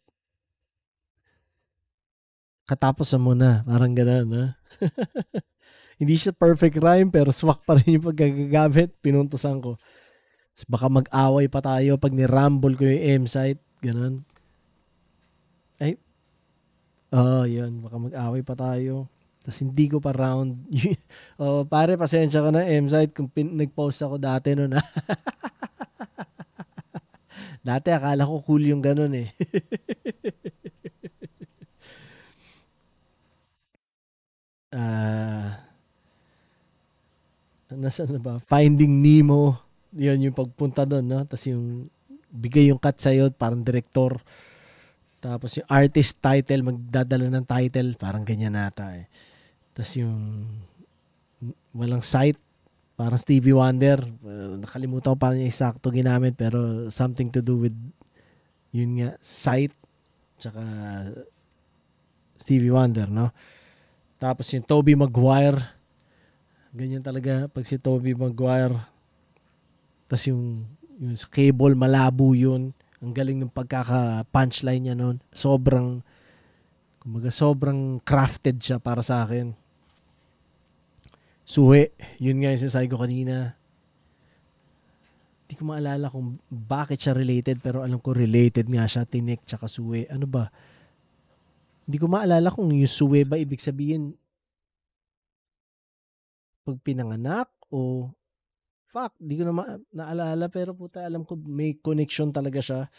katapusan mo na. Parang gano'n, ha? Hindi siya perfect rhyme, pero swak pa rin yung paggagamit. Pinuntusan ko. Baka mag-away pa tayo pag ni-rumble ko yung M-Site. Gano'n. Ay. Yun. Baka mag-away pa tayo. Tapos hindi ko pa round. Pare, pasensya ka na, M-Site, kung nag-post ako dati noon. Dati, akala ko cool yung ganun eh. Nasaan na ba? Finding Nemo. Yun yung pagpunta doon, no? Tapos yung bigay yung cut sa'yo, parang director. Tapos yung artist title, magdadala ng title, parang ganyan nata eh. Tapos yung walang sight, parang Stevie Wonder. Nakalimutan ko parang yung eksakto ginamit, pero something to do with yun nga, sight, tsaka Stevie Wonder, no? Tapos yung Tobey Maguire, ganyan talaga pag si Tobey Maguire. Tapos yung sa cable, malabo yun. Ang galing ng pagkaka-punchline niya noon. Sobrang crafted siya para sa akin. Suwe, yun nga yung sinasabi ko kanina. Hindi ko maalala kung bakit siya related, pero alam ko related nga siya, Tinik tsaka Suwe. Ano ba? Hindi ko maalala kung yung Suwe ba ibig sabihin pag pinanganak o fuck, di ko na naalala, pero puta, alam ko may connection talaga siya.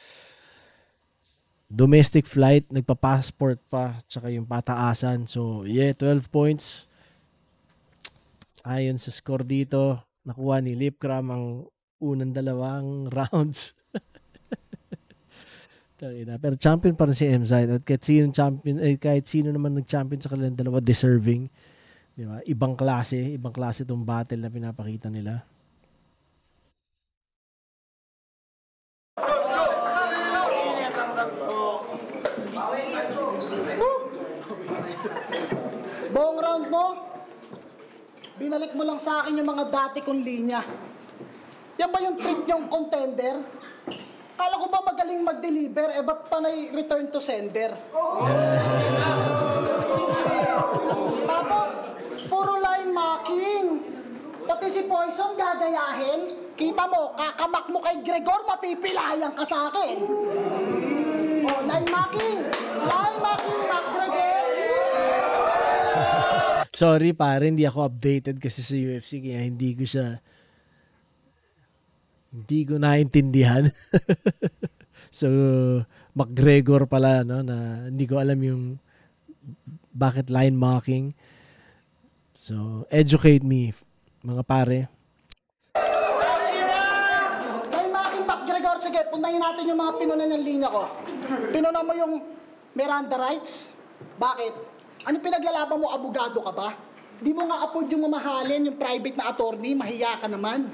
Domestic flight, nagpa-passport pa, tsaka yung pataasan. So, yeah, 12 points. Ayon sa score dito, nakuha ni Lipcram ang unang 2 rounds. Pero champion pa rin si M-Site. At kahit sino naman nag-champion sa kanilang dalawa, deserving. Di ba? Ibang klase itong battle na pinapakita nila. Buong round mo, binalik mo lang sa akin yung mga dati kong linya. Yan ba yung trip niyong contender? Kala ko ba magaling mag-deliver, ba't panay return to sender? Tapos, puro line marking. Pati si Poison gagayahin. Kita mo, kakamak mo kay Gregor, mapipilayan ka sa akin. Line marking, McGregor. Sorry pare, hindi ako updated kasi sa UFC, kaya hindi ko naintindihan. So, McGregor pala, no, na hindi ko alam yung bakit line marking. So, educate me, mga pare. Line marking, McGregor, sige, puntahin natin yung mga pinuna ng linya ko. Pinuna mo yung Miranda rights? Bakit? Ano pinaglalaban mo, abogado ka ba? Di mo nga afford yung mamahalin, yung private na attorney, mahiya ka naman.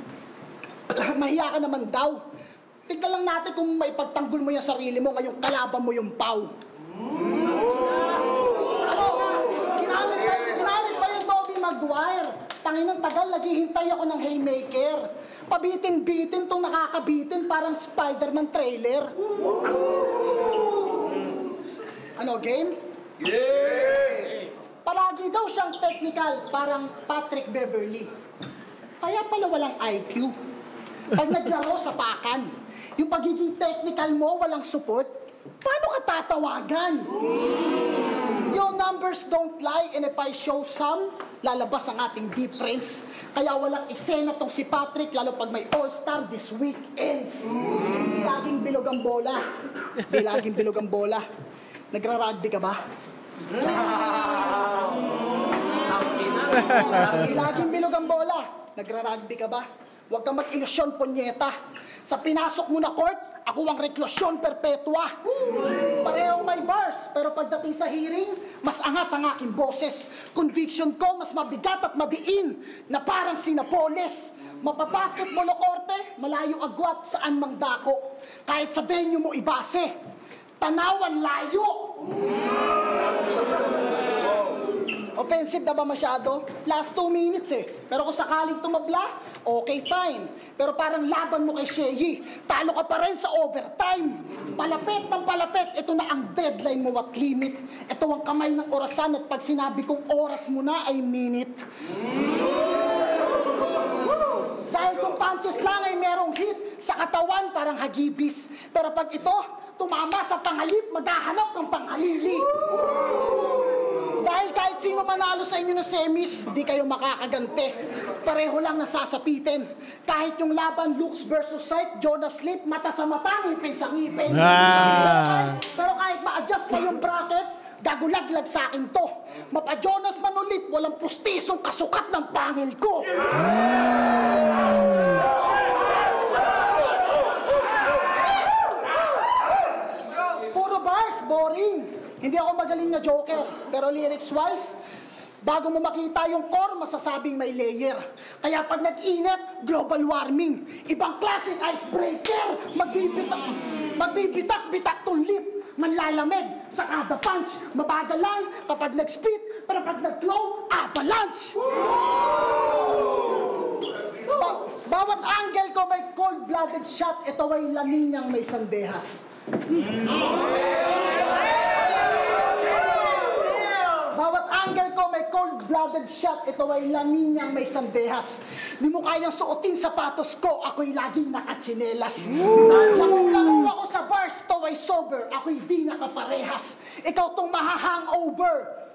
Mahiya ka naman daw. Tignan lang natin kung maipagtanggol mo yung sarili mo, ngayong kalaban mo yung pau. Ano? Ginamit pa yung Tobey Maguire. Tangin ng tagal, naghihintay ako ng haymaker. Pabitin-bitin tong nakakabitin, parang Spider-Man trailer. Ano, game? Yeah! Palagi daw siyang technical, parang Patrick Beverly. Kaya pala walang IQ. Pag naglaro sa pakan, yung pagiging technical mo, walang support, paano ka tatawagan? Your numbers don't lie, and if I show some, lalabas ang ating difference. Kaya walang eksena tong si Patrick, lalo pag may all-star this week ends. Laging bilog ang bola. Laging bilog ang bola. Nagra-rugby ka ba? Laging bilog ang bola. Nagra-rugby ka ba? Huwag kang mag-ilusyon, ponyeta. Sa pinasok mo na court, ako ang reklusyon perpetua. Parehong may bars, pero pagdating sa hearing, mas angat ang aking boses. Conviction ko, mas mabigat at madiin, na parang sinapoles. Mapabasketball o korte, malayo agwat, saan mang dako. Kahit sa venue mo ibase, tanawan layo. Offensive na ba masyado? Last 2 minutes eh. Pero kung sakaling tumabla, okay, fine. Pero parang laban mo kay Sheyi, talo ka pa rin sa overtime. Palapit ng palapit, ito na ang deadline mo at limit. Ito ang kamay ng orasan at pag sinabi kong oras mo na ay minute. Dahil kung punches lang ay merong hit, sa katawan parang hagibis. Pero pag ito, tumama sa pangalip, maghahanap ng panghagip. Halili. Dahil kahit sino manalo sa inyo ng semis, di kayo makakagante. Pareho lang nasasapitin. Kahit yung laban Lux versus Sight, Jonas Lip, mata sa mata, ngipin sa ngipin. Pero kahit ma-adjust pa yung bracket, gagulaglag sa akin to. Mapa-Jonas man ulit, walang pustisong kasukat ng pangil ko. Puro bars, boring. Hindi ako magaling na joker, pero lyrics-wise, bago mo makita yung core, masasabing may layer. Kaya pag nag-init, global warming. Ibang klaseng icebreaker. Magbibitak-bitak tong lip. Manlalamig sa kada punch. Mabagal lang kapag nag-spit, pero pag nag-flow, avalanche. Bawat angle ko may cold-blooded shot. Ito ay laninang may sandehas. Bawat angle ko may cold-blooded shot. Ito ay laninang may sandehas. Di mo kayang suotin sapatos ko. Ako'y laging nakatsinelas. Langong-lango ako sa bars. To ay sober. Ako'y di nakaparehas. Ikaw tong mahahangover.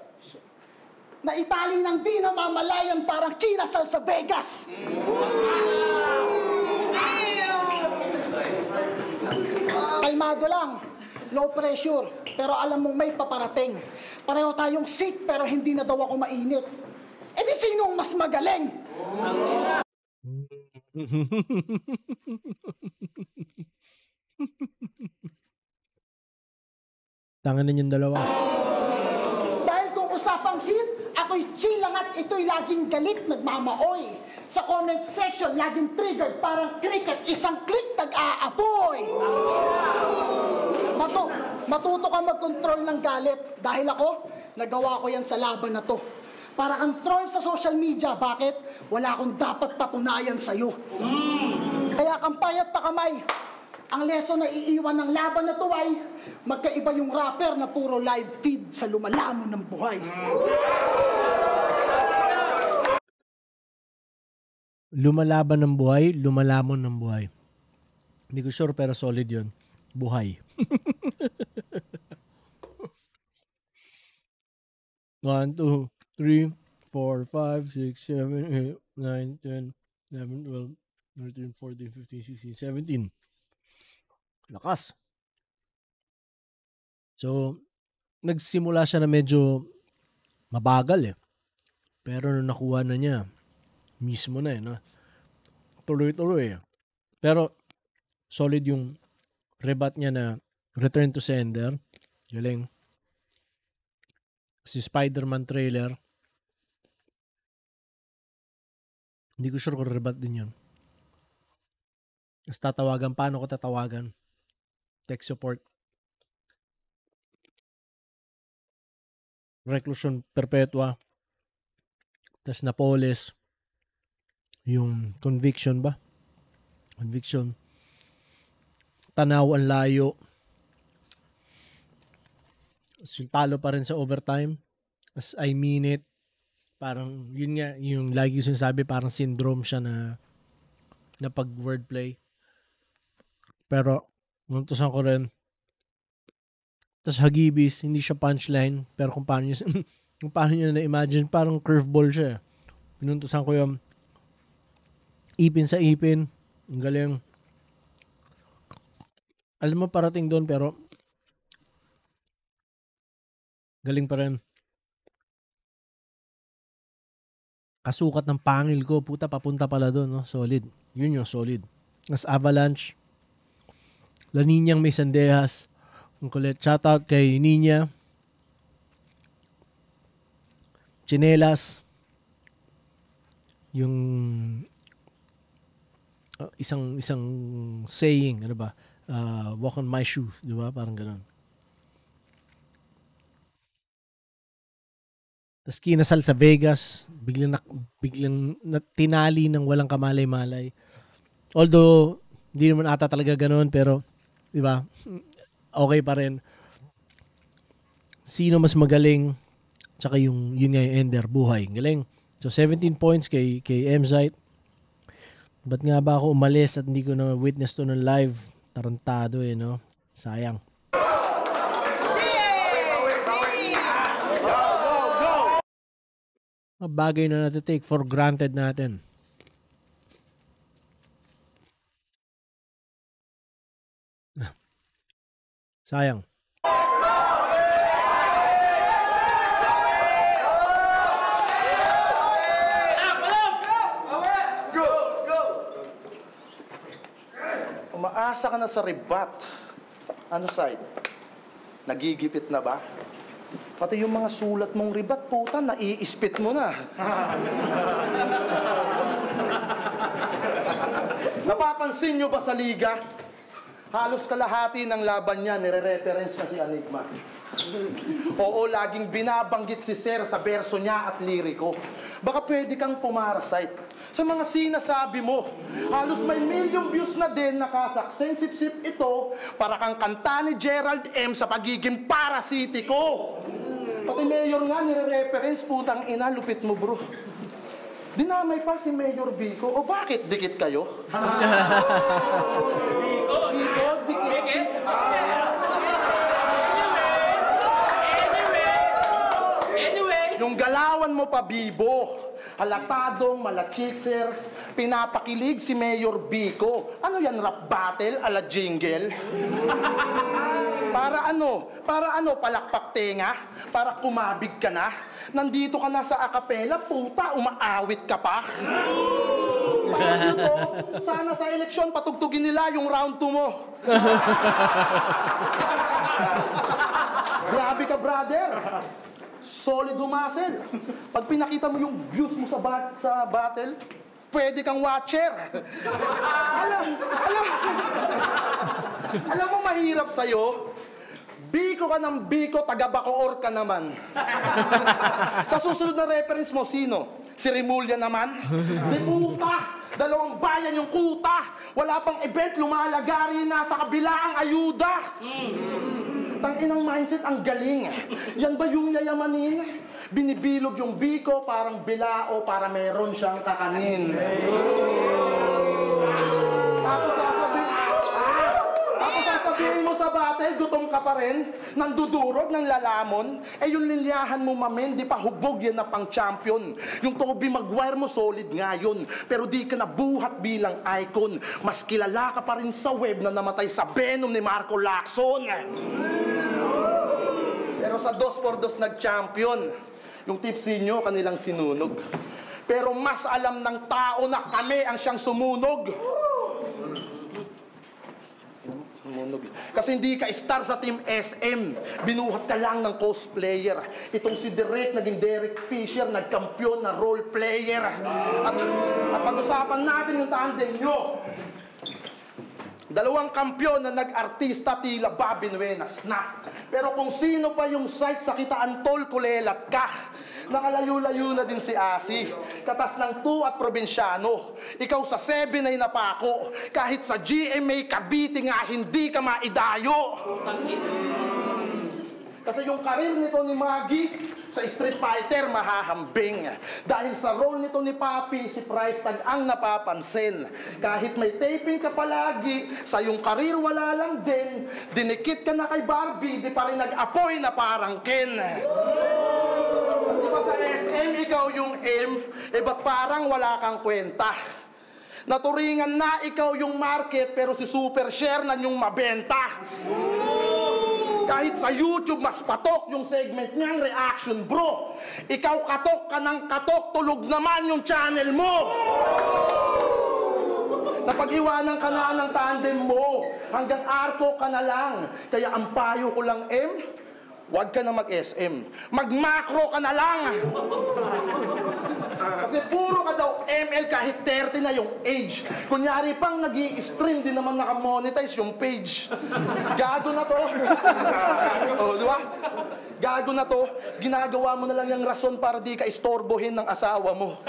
Na itali ng di namamalayan parang kinasal sa Vegas. Kalmado lang. Low pressure, pero alam mong may paparating. Pareho tayong sick, pero hindi na daw ako mainit. E di sinong mas magaling? Tangan ninyong dalawa. Dahil kung usapang hit, ako'y chill lang at ito'y laging galit, nagmamaoy. Sa comment section, laging triggered, parang cricket, isang click, nag-aapoy. Matuto ka mag-control ng galit. Dahil ako, nagawa ko yan sa laban na to. Para kang troll sa social media. Bakit? Wala akong dapat patunayan sa'yo. Kaya kampay at pakamay. Ang lesson na iiwan ng laban na to ay magkaiba yung rapper na puro live feed sa lumalamon ng buhay. Lumalaban ng buhay, lumalamon ng buhay. Hindi ko sure pero solid yun. Buhay. 1, 2, 3, 4, 5, 6, 7, 8, 9, 10, 11, 12, 13, 14, 15, 16, 17. Lakas. So, nagsimula siya na medyo mabagal eh. Pero nung nakuha na niya, mismo na eh. No? Tuloy-tuloy eh. Pero, solid yung rebat niya na return to sender. Galing. Si Spider-Man trailer. Hindi ko sure kung rebat din yun. Mas tatawagan. Paano ko tatawagan? Tech support. Reclusion perpetua. Tas Napoles. Yung conviction ba? Conviction. Tanaw ang layo. Talo pa rin sa overtime. As I mean it. Parang, yun nga, yung lagi yung sinasabi, parang syndrome siya na pag-wordplay. Pero, muntusan ko rin. Tapos Hagibis, hindi siya punchline. Pero kung paano nyo na-imagine, parang curveball siya. Pinuntusan ko yung ipin sa ipin. Ang galing. Alam mo parating doon pero galing pa rin. Kasukat ng pangil ko. Puta, papunta pala doon. No? Solid. Yun yung solid. As Avalanche. La Niñang may sandehas. Ang kulit. Shoutout kay Niña. Chinelas. Yung isang saying. Ano ba? Walk on my shoes. Di ba? Parang ganun. Tapos kinasal sa Vegas, biglang tinali ng walang kamalay-malay. Although, hindi naman ata talaga ganoon, pero, di ba, okay pa rin. Sino mas magaling, tsaka yun nga yung ender, buhay. Galing. So, 17 points kay M-Zite. Ba't nga ba ako umalis at hindi ko na witness to ng live? Tarantado no? Sayang. mga bagay na natitake for granted natin. Sayang. Umaasa ka na sa ribat. Ano side? Nagigipit na ba? Pati yung mga sulat mong ribat, puta, naiispit mo na. Napapansin nyo ba sa liga? Halos kalahati ng laban niya, nire-reference na si Enigma. Oo, laging binabanggit si Sir sa verso niya at liriko. Baka pwede kang pumarasite sa mga sinasabi mo. Halos may million views na din nakasakseng sip-sip ito para kang kanta ni Gerald M. sa pagiging parasitiko. Pati mayor nga nire-reference, putang ina, lupit mo bro. Dinamay pa si Mayor Vico. O bakit? Dikit kayo? Vico, dikit? Anyway. Yung galawan mo pa, Bibo. Halatadong, malachikser, pinapakilig si Mayor Vico. Ano yan, rap battle ala jingle? Para ano? Palakpak tenga? Para kumabig ka na? Nandito ka na sa acapella, puta, umaawit ka pa? Para dito, sana sa eleksyon patugtugin nila yung round 2 mo. Grabe ka, brother. Solid humasel. Pag pinakita mo yung views mo sa battle, pwede kang watcher. Alam mo mahirap sa'yo? Biko ka ng Biko, taga-Bacoor ka naman. Sa susunod na reference mo, sino? Si Remulla naman? Di puta! Dalawang bayan yung kuta! Wala pang event, lumalagari, nasa kabila ang ayuda! Tanginang mindset, ang galing. Yan ba yung yayamanin? Binibilog yung Biko, parang bilao, para meron siyang kakanin. Tapos sasabihin mo sa battle, gutom ka pa rin, nandudurog ng lalamon, yung lilyahan mo mamen, di pa hubog yan na pang champion. Yung Tobey Maguire mo, solid nga yun, pero di ka nabuhat bilang icon. Mas kilala ka pa rin sa web na namatay sa Venom ni Marco Lacson. Pero sa 2x2 nag-champion. Yung tipsy nyo, kanilang sinunog. Pero mas alam ng tao na kami ang siyang sumunog. Kasi hindi ka star sa Team SM. Binuhat ka lang ng cosplayer. Itong si Derek, naging Derek Fisher, nagkampiyon na role player. At pag-usapan natin yung tandem nyo. Dalawang kampyon na nag-artista, tila Bobby Nuenas na. Pero kung sino pa yung site sa Kitaan Tol, kulelat ka. Nakalayo-layo na din si Asi. Katas ng 2 at probinsyano. Ikaw sa 7 ay napako. Kahit sa GMA Cavite nga hindi ka maidayo. Kasi yung karir nito ni Maggie sa Street Fighter mahahambing. Dahil sa role nito ni Papi, si Price Tag ang napapansin. Kahit may taping ka palagi, sa yung karir wala lang din. Dinikit ka na kay Barbie, di pa rin nag-apoy na parang Ken. Di ba sa SM, ikaw yung M, ba't parang wala kang kwenta? Naturingan na ikaw yung market, pero si Super Share na yung mabenta. Kahit sa YouTube, mas patok yung segment niyang reaction, bro. Ikaw katok ka ng katok, tulog naman yung channel mo. Napag-iwanan ka na ng tandem mo. Hanggang arko ka na lang. Kaya ang payo ko lang, huwag ka na mag-SM. Mag-macro ka na lang. Kasi puro ka daw ML kahit 30 na yung age. Kunyari pang nag-i-stream, di naman nakamonetize yung page. Gago na to. O, di ba? Gago na to. Ginagawa mo na lang yung rason para di ka istorbohin ng asawa mo.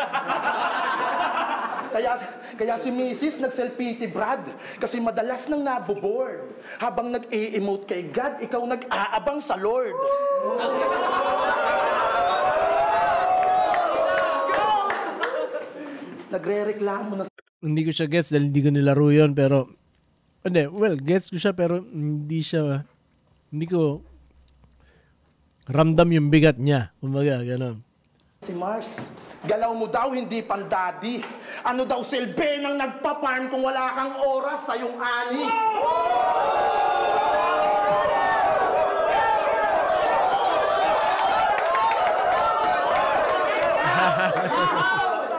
Kaya si Mrs. nag-self-pity Brad. Kasi madalas nang naboboard. Habang nag-e-emote kay God, ikaw nag-aabang sa Lord. Nagre-reklamo na. Hindi ko siya gets dahil hindi ko nilaro yun, pero gets ko siya pero hindi ko ramdam yung bigat niya. Kumbaga, gano'n. Si Mars, Galaw mo daw, hindi pandadi. Ano daw silbi ng nagpa-farm kung wala kang oras sa iyong ani?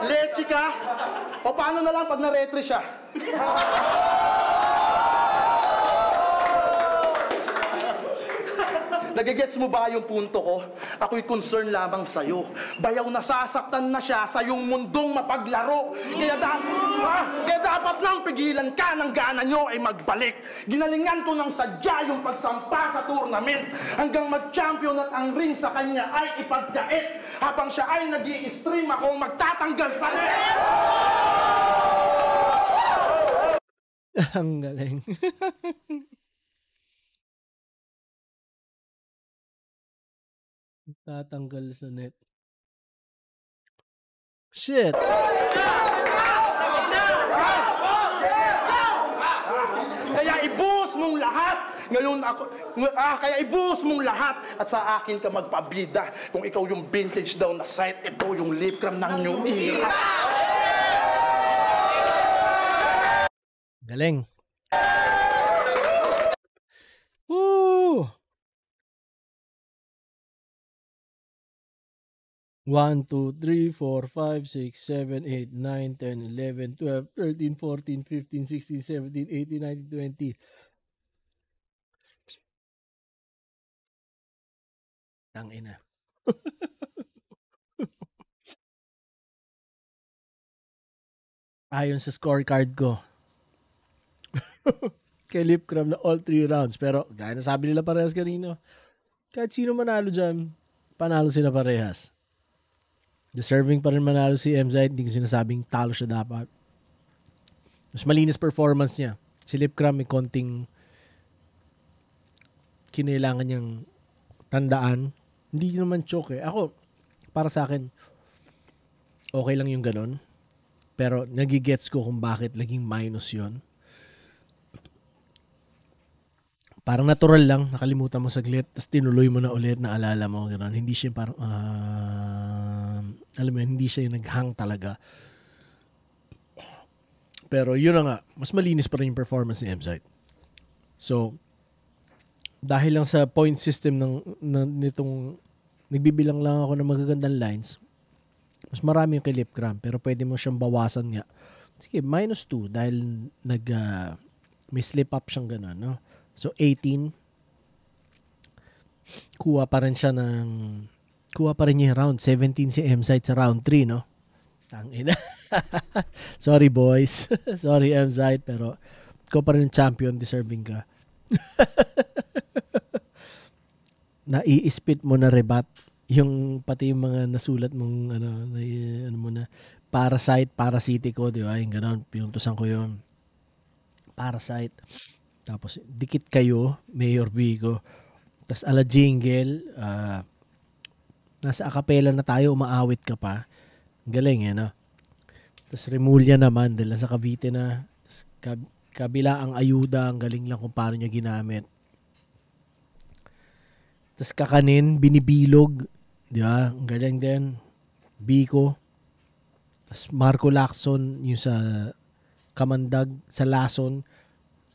Leche ka? O paano na lang pag na-retry siya? Nagigets mo ba yung punto ko? Ako'y concern lamang sa'yo. Bayaw nasasaktan na siya sa iyong mundong mapaglaro. Kaya dapat nang pigilan ka ng gana nyo ay magbalik. Ginalingan ko ng sadya yung pagsampa sa tournament hanggang mag-champion at ang ring sa kanya ay ipagdait. Habang siya ay nag-i-stream, ako magtatanggal sa net! Ang galing. Tatanggal sa net. Shit! Kaya ibuhos mong lahat. Ngayon kaya ibuhos mong lahat at sa akin ka magpabida. Kung ikaw yung vintage daw na site, ito yung Lipcram ng new era. Galing. Woo! 1, 2, 3, 4, 5, 6, 7, 8, 9, 10, 11, 12, 13, 14, 15, 16, 17, 18, 19, 20. Tangina. Ayon sa scorecard ko. Kay Lipcram na all 3 rounds. Pero, gaya na sabi nila parehas kanino, kahit sino manalo dyan, panalo sila parehas. Deserving pa rin manalo si MZ. Hindi ko sinasabing talo siya dapat. Mas malinis performance niya. Si Lipcram may konting kinailangan niyang tandaan. Hindi naman choke eh. Ako, para sa akin, okay lang yung ganun. Pero nagigets ko kung bakit laging minus yon. Parang natural lang, nakalimutan mo saglit, tapos tinuloy mo na ulit, naalala mo, gano'n. Hindi siya parang, alam mo yun, hindi siya yung naghang talaga. Pero yun na nga, mas malinis pa rin yung performance ni MZ. So, dahil lang sa point system nitong, nagbibilang lang ako ng magagandang lines, mas marami yung kay Lipcram, pero pwede mo siyang bawasan nga. Sige, -2 dahil may slip up siyang gano'n, no? So, 18. Kuha pa rin niya yung round. 17 si MZ sa round 3, no? Tangina. Sorry, boys. Sorry, MZ. Pero, ikaw pa rin champion. Deserving ka. Nai-spit mo na rebat. Pati yung mga nasulat mong, parasitico, di ba? Yung ganon. Pinuntusan ko yun. Parasite. Tapos, dikit kayo, Mayor Vigo. Tapos, ala jingle, nasa acapella na tayo, umaawit ka pa. Galing, no? Tapos, Remulla naman, dahil sa Cavite na. Tapos, kabila ang ayuda, ang galing lang kung paano niya ginamit. Tapos, Kakanin, binibilog. Di ba? Ang galing din. Biko. Tapos, Marco Lacson, yung sa Kamandag, sa Lason.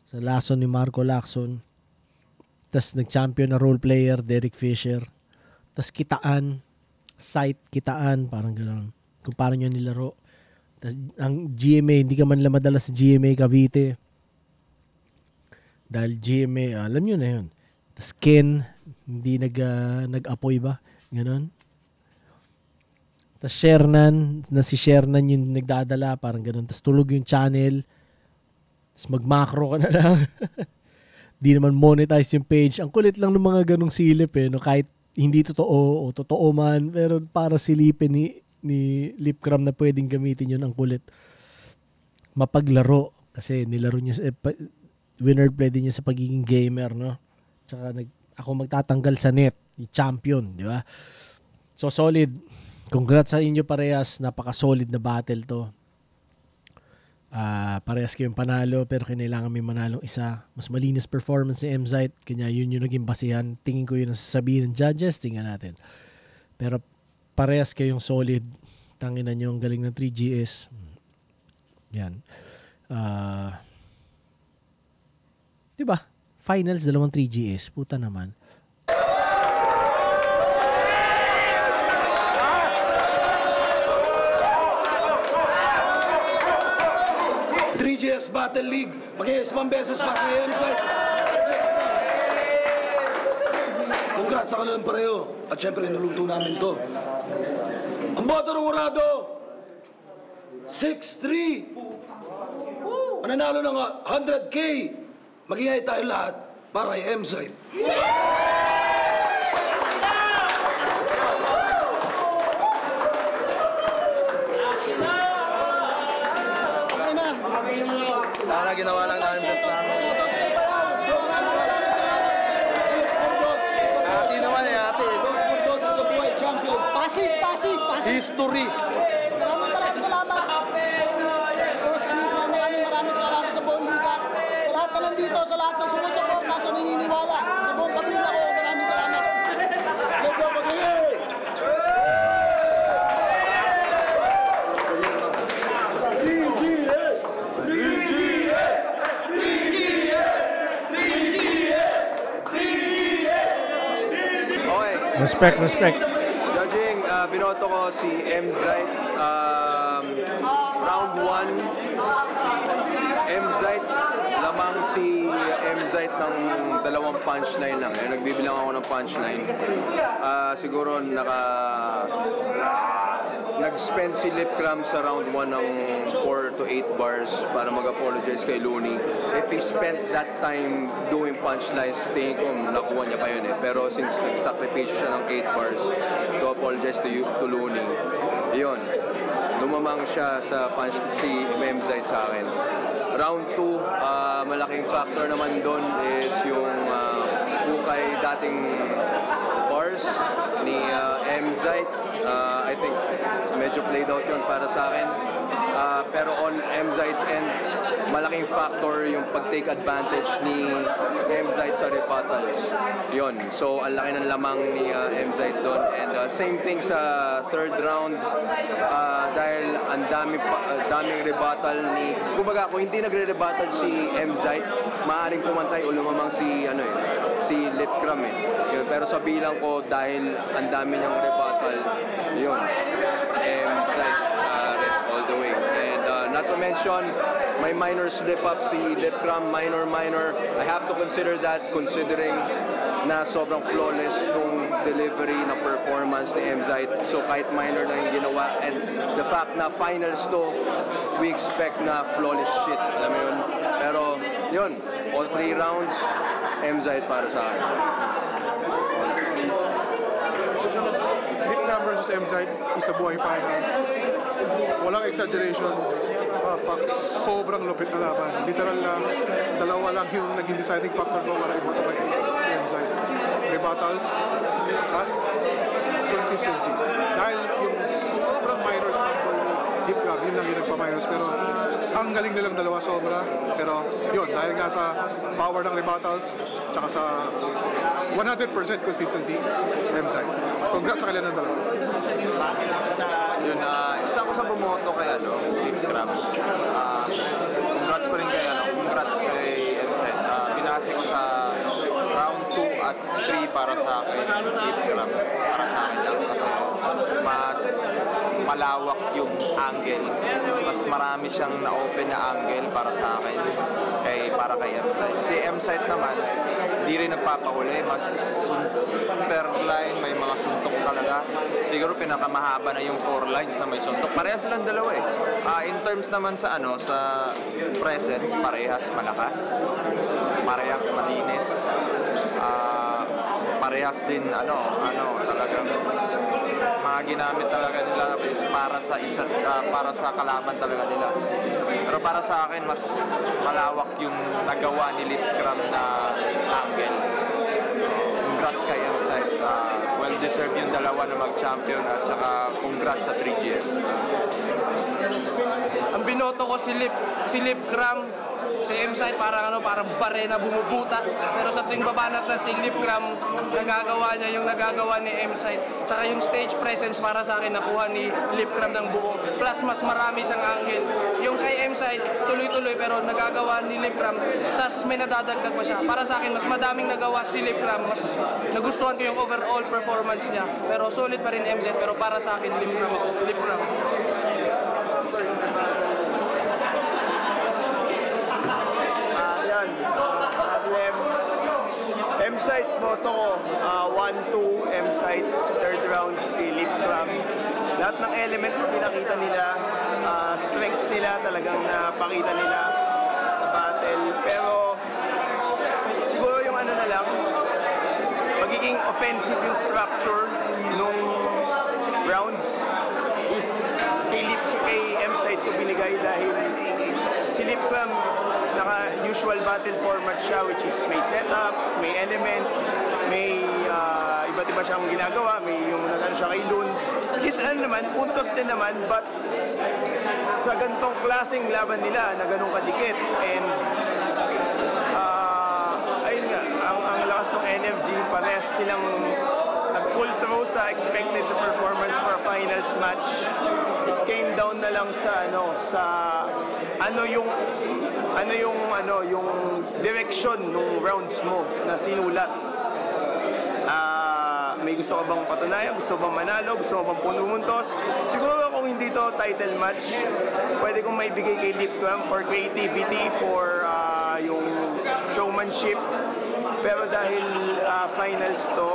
Sa Lason ni Marco Lacson. Tapos nag-champion na role player, Derek Fisher. Tapos Kitaan. Site Kitaan. Parang gano'n. Kung paano nyo nilaro. Tapos ang GMA, hindi ka man lang madala sa GMA Cavite. Dahil GMA, alam nyo na yun. Tapos Ken, hindi nag-apoy ba? Gano'n. Tapos Shernan, na si Shernan yung nagdadala. Parang gano'n. Tapos tulog yung channel. Tapos mag-macro ka na lang. Di naman monetize yung page. Ang kulit lang ng mga ganong silip eh. No? Kahit hindi totoo o totoo man. Pero para silipin ni Lipcram na pwedeng gamitin yun. Ang kulit. Mapaglaro. Kasi nilaro niya, winner play din niya sa pagiging gamer. No? Tsaka ako magtatanggal sa net. Yung champion. Di ba? So solid. Congrats sa inyo parehas. Napaka-solid na battle to. Parehas kayong panalo pero kinailangan may manalong isa. Mas malinis performance ni MZ, kanya yun yung naging basihan. Tingin ko yun ang sasabihin ng judges, tingnan natin. Pero parehas kayong solid. Tanginan nyo ang galing ng 3GS. Yan. Diba? Finals, 2 3GS. Puta naman. Battle League. Mag-iismang beses pa kay M-Site. Congrats sa kanilang pareho. At syempre, naluto namin to. Ang boto ng Urado, 6-3. Mananalo ng 100K. Mag-ingay tayo lahat para kay M-Site. Sana ginawa lang namin best namin. Ate naman eh, ate. 2-2 sa buhay, champion. Pasig. History. Maraming salamat. Maraming salamat sa buong liga. Sa lahat na nandito, sa lahat ng sumusuporta, sa naniniwala, sa buong pamilya ko, maraming salamat. Respect. Judging, binoto ko si M-Zite. Round 1, M-Zite. Lamang si M-Zite ng 2 punchline lang. Nagbibilang ako ng punchline. Siguro nag-spend si Lipcram sa round 1 ng 4 to 8 bars para mag-apologize kay Looney. If he spent that time doing punchlines, tingin ko nakuha niya pa yun eh. Pero since nag-sacrifice siya ng 8 bars to apologize to Looney, yun, lumamang siya sa punch si M-Zite sa akin. Round 2, malaking factor naman doon is yung hukay dating bars ni M-Zite. I think medyo played out yun para sa akin. Pero on M-Zite's end, malaking factor yung pag-take advantage ni M-Zite sa rebuttals. Yun. So, ang laki ng lamang ni M-Zite doon. And same thing sa third round. Dahil ang daming rebuttal ni... Kumbaga, kung hindi nagre-rebuttal si M-Zite, maaaring pumantay o lumamang si Lipcram eh. Yun. Pero sa bilang ko, dahil ang dami niyang rebuttal, yun. M-Zite, all the way. And not to mention, may minor slip-up si Lipcram, minor. I have to consider that considering na sobrang flawless nung delivery na performance ni M-Zite. So kahit minor na yung ginawa, and the fact na finals to, we expect na flawless shit. Alam mo yun? Pero yun, all 3 rounds, M-Zite para sa akin. Lipcram versus M-Zite, isa buhay finals. Walang exaggeration. Sobrang lupit na laban. Literal lang, 2 lang yung naging deciding factor ko para iboto kay si M-Zite. Rebuttals at consistency. Dahil yung sobrang minor sample ni Lipcram, yun lang yung nagpa-minors. Pero ang galing nilang 2 sobra. Pero yun, dahil nga sa power ng rebuttals, tsaka sa 100% consistency, M-Zite. Congrats sa kanilang 2. Yun, isa ako sa bumoto kay Lipcram. Congrats pa rin congrats kay M-Zite. Binasi ko sa round 2 at 3 para sa akin, Lipcram. Para sa akin lang kasi mas malawak yung angle. Mas marami siyang na-open na angle para sa akin para kay M-Zite. Si M-Zite naman, hindi rin nagpapahuli. Mas super line, may mga suntok talaga. Siguro pinakamahaba na yung 4 lines na may suntok. Parehas lang 2 eh. In terms naman sa sa presence, parehas malakas. Parehas malinis. Parehas din talagang mga ginamit talaga nila is para sa kalaban talaga nila. Pero para sa akin mas malawak yung nagawa ni Lipcram na angle. Congrats kay M-Zite. Well deserved yung 2 na mag-champion at saka congrats sa 3GS. Ang binoto ko si Lipcram Si M-Site parang barena bumubutas, pero sa tuwing babanat na si Lipgram, nagagawa niya yung nagagawa ni M-Site. Tsaka yung stage presence para sa akin nakuha ni Lipgram ng buo. Plus mas marami siyang angle. Yung kay M-Site, tuloy-tuloy pero nagagawa ni Lipgram. Tapos may nadadagdag pa siya. Para sa akin, mas madaming nagawa si Lipgram. Mas nagustuhan ko yung overall performance niya. Pero solid pa rin M-Site, pero para sa akin, Lipgram ako. Lipgram. M-Site, boto ko, 1-2 M-Site, third round kay Lipgram. Lahat ng elements pinakita nila, strengths nila talagang napakita nila sa battle. Pero siguro yung ano na lang, magiging offensive yung structure nung rounds is kay M-Site ko binigay dahil si Lipgram naka-usual battle format siya, which is may setups, may elements, may iba't iba siyang ginagawa, may yung nagano siya kay Loons, which is naman, puntos din naman, but sa gantong klaseng laban nila na ganong kadikit, and ayun nga, ang lakas ng energy, parehas silang nag-pull through sa expected performance for a finals match. It came down na lang sa yung direction ng rounds mo na sinulat. May gusto ka bang patunayan? Gusto bang manalo? Gusto bang pumuntos? Siguro kung hindi to title match, pwede kong maibigay kay Lipgram for creativity, for yung showmanship. Pero dahil finals to,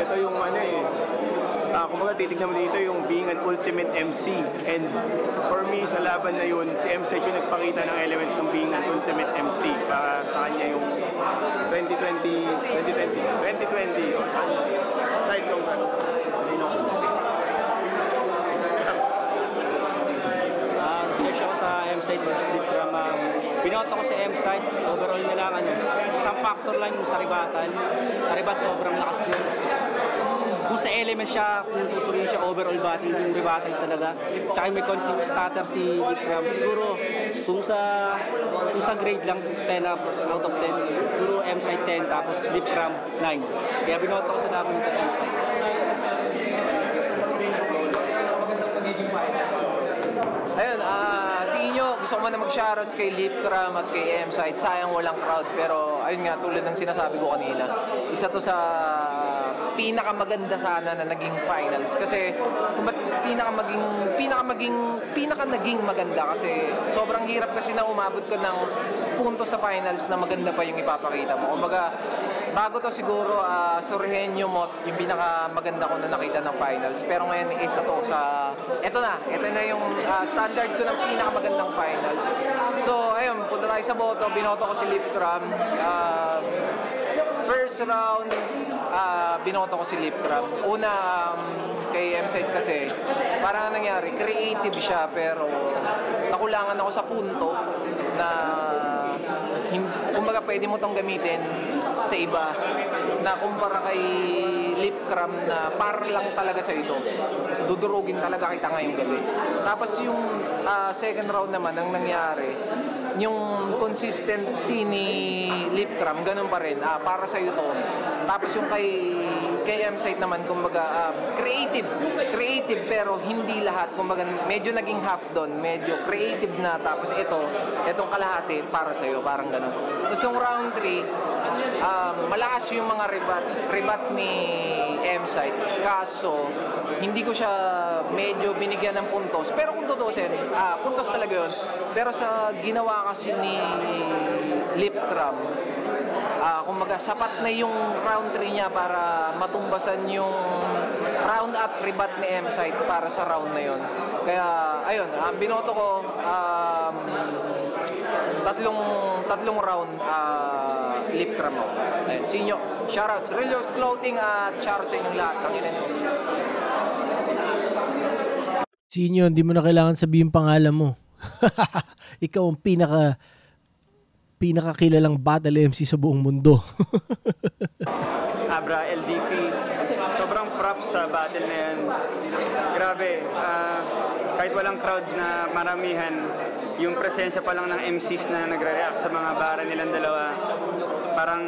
ito yung kumbaga titignan mo dito yung being an ultimate MC, and for me sa laban na yun, si M-Site yung nagpakita ng elements ng being an ultimate MC para sa kanya yung 2020 o sa kanya side congrats. Search ako sa M-Site versus Lipgram. Binoto ko sa M-Site, overall na lang isang factor lang yung sa ribatan. Sa ribat sobrang lakas din. Kung sa element siya, kung susuriin siya overall battle, yung ribatan talaga. Tsaka may konting stutter si Lipgram. Siguro kung sa grade lang 10 out of 10, siguro M-Site 10 tapos Lipgram 9. Kaya binoto ko sa laban nito M-Site. Ayun, si Inyo, gusto ko man na mag-shoutouts kay Lipgram at kay M-Site. Sayang walang crowd, pero ayun nga, tulad ng sinasabi ko kanina, isa to sa pinakamaganda sana na naging finals. Kasi kung ba't pinaka naging maganda kasi sobrang hirap kasi na umabot ko ng punto sa finals na maganda pa yung ipapakita mo. Kumbaga, bago to siguro Sorhenyo mo yung pinakamaganda ko na nakita ng finals. Pero ngayon isa to sa ito na yung standard ko ng pinakamagandang finals. So ayun, punta tayo sa boto. Binoto ko si Lipgram. First round, binoto ko si Lipgram. Una, kay M-Site kasi, parang nangyari, creative siya, pero nakulangan ako sa punto na kumbaga pwede mo tong gamitin sa iba na kumpara kay Lipgram na par lang talaga sa ito. Dudurugin talaga kita ngayong gabi. Tapos yung second round naman, ang nangyari, yung consistency ni Lipgram, ganun pa rin. Para sa ito. Tapos yung kay M-Site naman, kumbaga, creative pero hindi lahat. Kumbaga, medyo naging half doon, medyo creative na. Tapos itong kalahati para sa'yo, parang ganun. Tapos yung round 3, malakas yung mga ribat ni M-Site. Kaso, hindi ko siya medyo binigyan ng puntos. Pero kung tutusin, puntos talaga yun. Pero sa ginawa kasi ni Lipgram, kumbaga sapat na yung round 3 niya para matumbasan yung round at ribat ni M-Site para sa round na yun. Kaya ayun, binoto ko tatlong round Lipgram mo. Ayun, sinyo, shoutouts, Real Clothing at shoutouts sa inyong lahat. Sinyo, hindi mo na kailangan sabihin pangalan mo. Ikaw ang pinaka pinakakilalang battle MC sa buong mundo. Abra, LDP. Sobrang props sa battle na yan. Grabe. Kahit walang crowd na maramihan, yung presensya pa lang ng MCs na nagre-react sa mga bara nilang dalawa, parang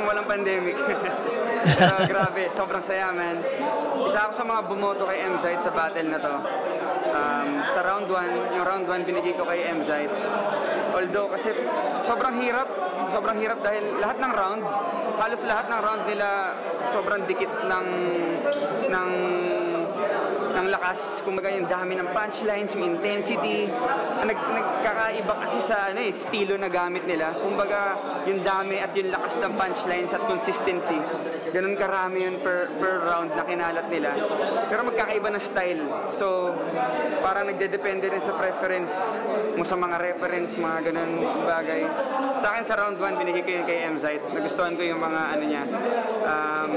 walang pandemic. Pero grabe, sobrang saya, man. Isa ako sa mga bumoto kay M-Zite sa battle na to. Sa round 1, yung round 1 binigay ko kay M-Zite. Although kasi sobrang hirap dahil halos lahat ng round nila sobrang dikit ng lakas, kumbaga yung dami ng punchlines, yung intensity, nagkakaiba kasi sa estilo na gamit nila. Kumbaga yung dami at yung lakas ng punchlines at consistency, ganun karami yun per round na kinalat nila. Pero magkakaiba ng style. So parang nagdedepende rin sa preference mo sa mga reference, mga ganun bagay. Sa akin sa round 1 binigay ko yun kay M-Zite. Nagustuhan ko yung mga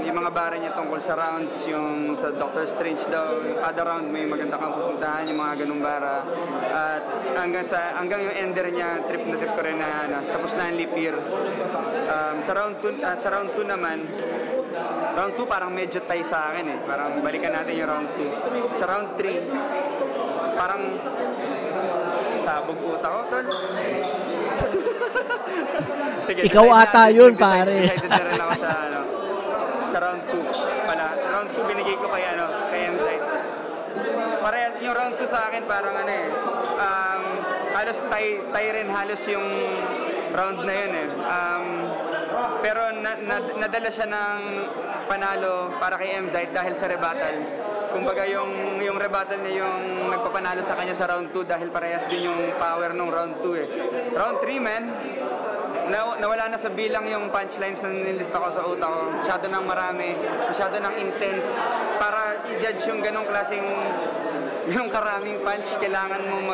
yung mga bara niya tungkol sa rounds, yung sa Doctor Strange daw, kada round may maganda kang pupuntahan, yung mga ganung bara. At hanggang yung ender niya, trip ko rin na tapos na ang leap year. Sa round 2 naman, round 2 parang medyo tie sa akin eh. Parang balikan natin yung round 2. Sa round 3, parang sabog utak ko, tol. Sige, ikaw ata yun, pare. Decided na rin ako sa round 2 pala. Round 2 binigay ko kay M-Zite. Parehas yung round 2 sa akin parang halos tie rin halos yung round na yun eh. Pero nadala siya ng panalo para kay M-Zite dahil sa rebuttal. Kumbaga yung rebuttal niya yung nagpapanalo sa kanya sa round 2 dahil parehas din yung power nung round 2 eh. Round 3, man, nawala na sa bilang yung punchlines na nilista ko sa utak ko. Masyado nang marami, masyado nang intense. Para i-judge yung ganong karaming punch, kailangan mo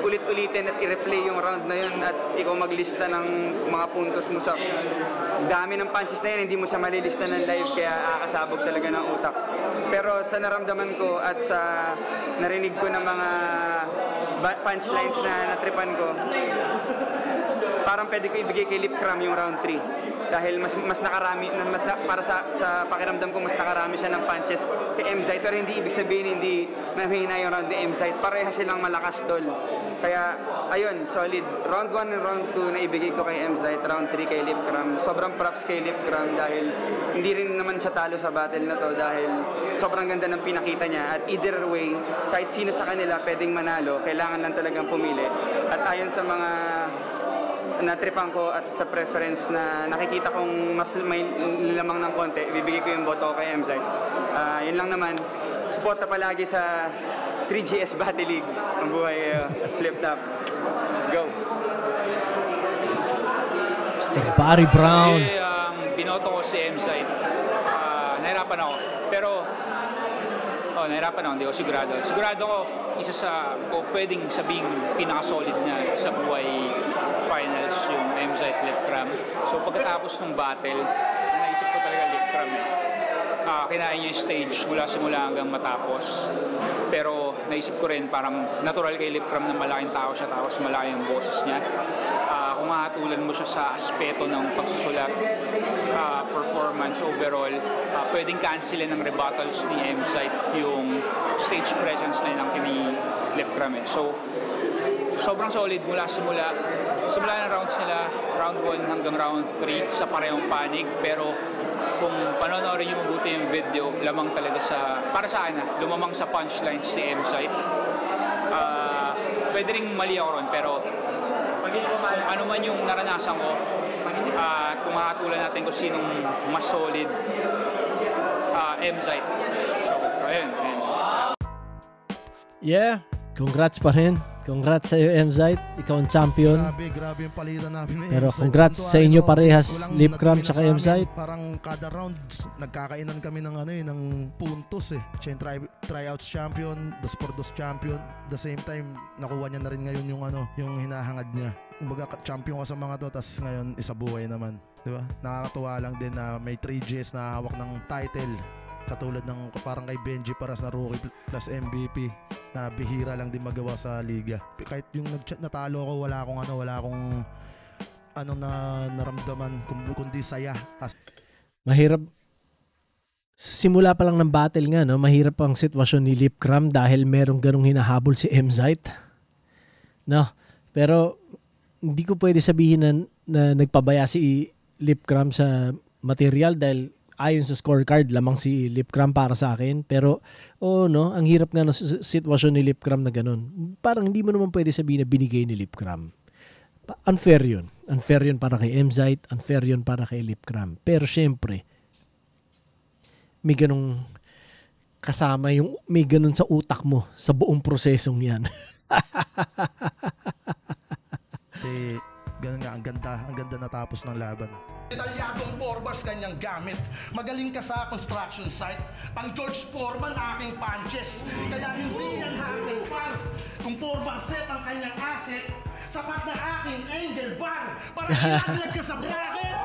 ulit-ulitin at i-replay yung round na yun at ikaw maglista ng mga puntos mo sa dami ng punches na yun, hindi mo siya malilista ng live kaya akasabog talaga ng utak. Pero sa naramdaman ko at sa narinig ko ng mga punchlines na natripan ko, parang pwede ko ibigay kay Lipcram yung round 3 dahil mas nakarami, para sa pakiramdam ko mas nakarami siya ng punches kay M-Zite, pero hindi ibig sabihin hindi mahina yung round ni M-Zite, pareha silang malakas, tol. Kaya ayun, solid round 1 and round 2 na ibigay ko kay M-Zite, round 3 kay Lipcram. Sobrang props kay Lipcram dahil hindi rin naman siya talo sa battle na to dahil sobrang ganda ng pinakita niya at either way, kahit sino sa kanila pwedeng manalo, kailangan lang talagang pumili. At ayon sa mga natripan ko at sa preference na nakikita kong mas may lamang ng konti, bibigay ko yung boto kay M-Zite. Yun lang naman, suporta palagi sa 3GS Battle League. Ang buhay Flip Top. Let's go. Mr. Barry Brown. Binoto ko si M-Zite. Nahirapan ako. Pero nahirapan ako, hindi ako sigurado. Sigurado ko, isa sa pwedeng sabing pinaka-solid niya sa buhay finals yung M-Zite Lipcram. So pagkatapos ng battle, naisip ko talaga Lipcram. Kinain niya yung stage mula simula hanggang matapos. Pero naisip ko rin parang natural kay Lipcram na malaking tao siya tapos malaki yung boses niya. Kung hatulan mo siya sa aspeto ng pagsusulat, performance overall, pwedeng cancelin ng rebuttals ni M-Zite yung stage presence na ng kini Lipcram. So sobrang solid mula simula ng rounds nila, round 1 hanggang round 3 sa parehong panig, pero kung panonoorin nyo mabuti yung video, lamang talaga para sa akin lumamang sa punchlines si M-Zite. Pwede rin mali ako ron, pero ano man yung naranasan ko, kung mahatulan natin kung sinong mas solid, M-Zite. So, ayun. Yeah, congrats pa rin. Congrats sa iyo, M-Zite. Ikaw ang champion. Grabe yung palitan namin. Pero congrats sa inyo parehas, Lipcram tsaka M-Zite. Parang kada round nagkakainan kami ng ng puntos eh. Siya yung tryouts champion, 2x2 champion. The same time, nakuha niya na rin ngayon yung hinahangad niya. Kumbaga champion ka sa mga to, tas ngayon isa buhay naman. Diba? Nakakatuwa lang din na may 3Gs na hawak ng title. Katulad ng parang kay Benji Paras na rookie plus MVP na bihira lang din magawa sa liga. Kahit yung natalo ko, wala akong na naramdaman kundi saya. Mahirap simula pa lang ng battle nga, no? Mahirap ang sitwasyon ni Lipcram dahil merong ganong hinahabol si M-Zite. No? Pero hindi ko pwede sabihin na nagpabaya si Lipcram sa material dahil ayon sa scorecard lamang si Lipcram para sa akin. Pero no, ang hirap nga ng sitwasyon ni Lipcram na ganon. Parang hindi mo naman pwede sabihin na binigay ni Lipcram. Unfair yun. Unfair yun para kay M-Zite, unfair yun para kay Lipcram. Pero syempre, may ganong kasama may ganon sa utak mo sa buong prosesong yan. Kasi ganun nga, ang ganda natapos ng laban. Detalyadong forbars kanyang gamit. Magaling ka sa construction site. Pang George Foreman aking punches. Kaya hindi yan hassle par. Kung 4-bar set ang kanyang asset, sapat na aking angle bar para ilaglag ka sa bracket.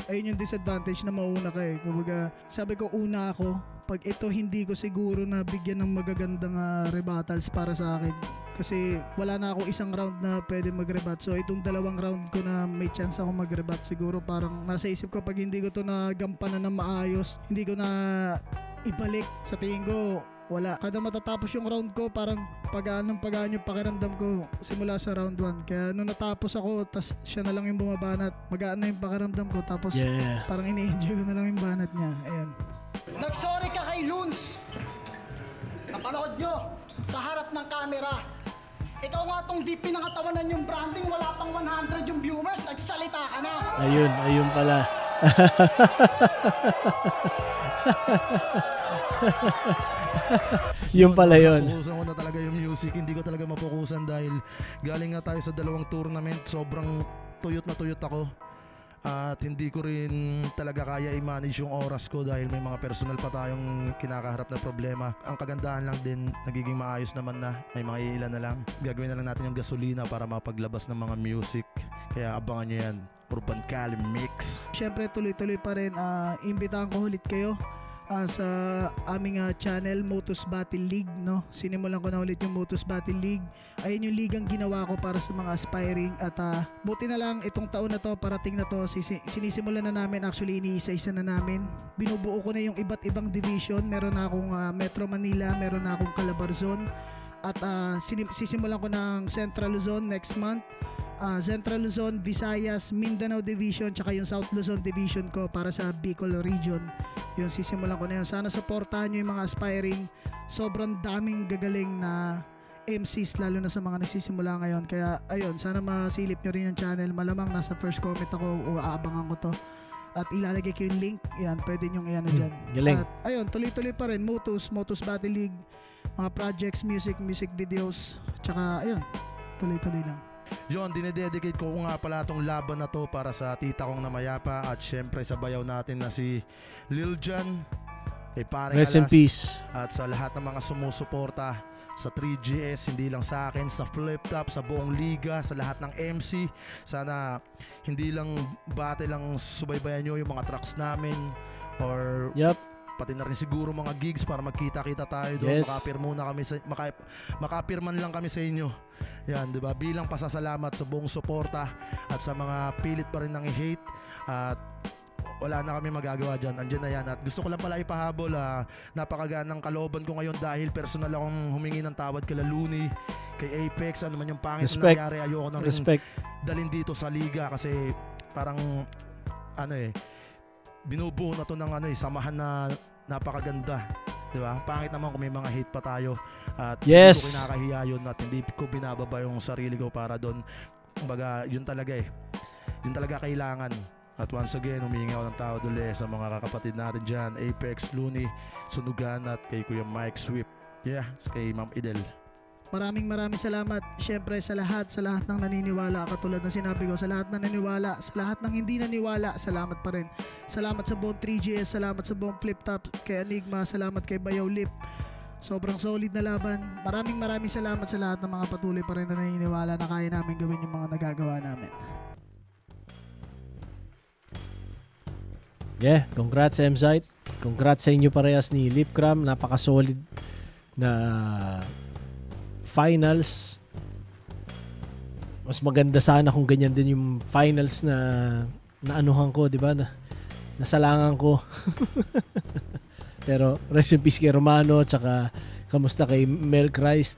Ayun yung disadvantage na mauna ka eh. Kumbaga, sabi ko una ako, pag ito hindi ko siguro na bigyan ng magagandang rebuttals para sa akin. Kasi wala na ako isang round na pwede mag-rebat. So itong 2 round ko na may chance ako mag-rebat, siguro parang nasa isip ko pag hindi ko to nagampanan ng maayos, hindi ko na ibalik. Sa tingin ko, wala. Kada matatapos yung round ko, parang pagaan yung pakiramdam ko simula sa round 1. Kaya nung natapos ako, tas siya na lang yung bumabanat, magaan na yung pakiramdam ko. Tapos parang ini-enjoy ko na lang yung banat niya. Ayan. Nagsorry ka kay Loons. Napanood nyo sa harap ng camera. Ikaw nga tong di pinangatawanan yung branding, wala pang 100 yung viewers, nagsalita ka na. Ayun pala. Yung pala yun. Mapukusan ko na talaga yung music. Hindi ko talaga mapukusan dahil galing nga tayo sa 2 tournament. Sobrang tuyot na tuyot ako. At hindi ko rin talaga kaya i-manage yung oras ko dahil may mga personal pa tayong kinakaharap na problema. Ang kagandahan lang din, nagiging maayos naman na. May mga iilan na lang. Gagawin na lang natin yung gasolina para mapaglabas ng mga music. Kaya abangan nyo yan. Urban Cali Mix. Siyempre tuloy-tuloy pa rin. Imbitahan ko ulit kayo sa aming channel Motus Battle League, no? Sinimulan ko na ulit yung Motus Battle League. Ayun yung ligang ginawa ko para sa mga aspiring at buti na lang itong taon na to, parating na to, sinisimulan na namin, actually iniisa-isa na namin. Binubuo ko na yung iba't ibang division. Meron na akong Metro Manila, meron na akong Calabarzon at sisimulan ko ng Central Luzon next month. Central Luzon, Visayas, Mindanao Division, tsaka yung South Luzon Division ko para sa Bicol Region. Yung sisimulan ko na yun. Sana supportahan nyo yung mga aspiring. Sobrang daming gagaling na MCs, lalo na sa mga nagsisimula ngayon. Kaya ayun, sana masilip nyo rin yung channel. Malamang nasa first comment ako o aabangan ko to. At ilalagay ko yung link. Yan, pwede nyo i-ano dyan. At ayun, tuloy-tuloy pa rin. Motus Battle League, mga projects, music videos. Tsaka ayun, tuloy-tuloy lang. Yon, dinededicate ko nga pala itong laban na to para sa tita kong namayapa at syempre sa bayaw natin na si Lil Jon, kay Paring Rest in peace. At sa lahat ng mga sumusuporta sa 3GS, hindi lang sa akin, sa Flip Top, sa buong liga, sa lahat ng MC. Sana hindi lang battle lang subaybayan nyo yung mga tracks namin or pati na rin siguro mga gigs para magkita-kita tayo doon. Makapirman lang kami sa inyo. Yan, di ba? Bilang pasasalamat sa buong suporta at sa mga pilit pa rin ng i-hate. At wala na kami magagawa dyan. Andyan na yan. At gusto ko lang pala ipahabol, napakagaan ng kalooban ko ngayon dahil personal akong humingi ng tawad kay Looney, kay Apex, ano man yung pangit na nangyari. Ayoko na rin dalhin dito sa liga kasi parang binubuo na to ng samahan na napakaganda, di ba? Pangit naman kung may mga hate pa tayo at hindi ko kinakahiya yun at hindi ko binababa yung sarili ko para doon. Kumbaga, yun talaga kailangan. At once again, humingi ako ng tawad ulit sa mga kakapatid natin dyan, Apex, Looney, Sunugan at kay Kuya Mike Swift. Kay Ma'am Idel. Maraming salamat syempre sa lahat ng naniniwala, katulad ng sinabi ko, sa lahat ng naniniwala, sa lahat ng hindi naniwala, salamat pa rin. Salamat sa buong 3GS, salamat sa buong Flip Top, kay Enigma, salamat kay Bayaw Lip. Sobrang solid na laban. Maraming salamat sa lahat ng mga patuloy pa rin na naniniwala na kaya namin gawin yung mga nagagawa namin. Congrats M-Zite. Congrats sa inyo parehas ni Lipcram. Napaka-solid na finals. Mas maganda sana kung ganyan din yung finals na anuhan ko, di ba? Nasalangan ko. Pero rest in peace kay Romano, tsaka kamusta kay Mel Christ.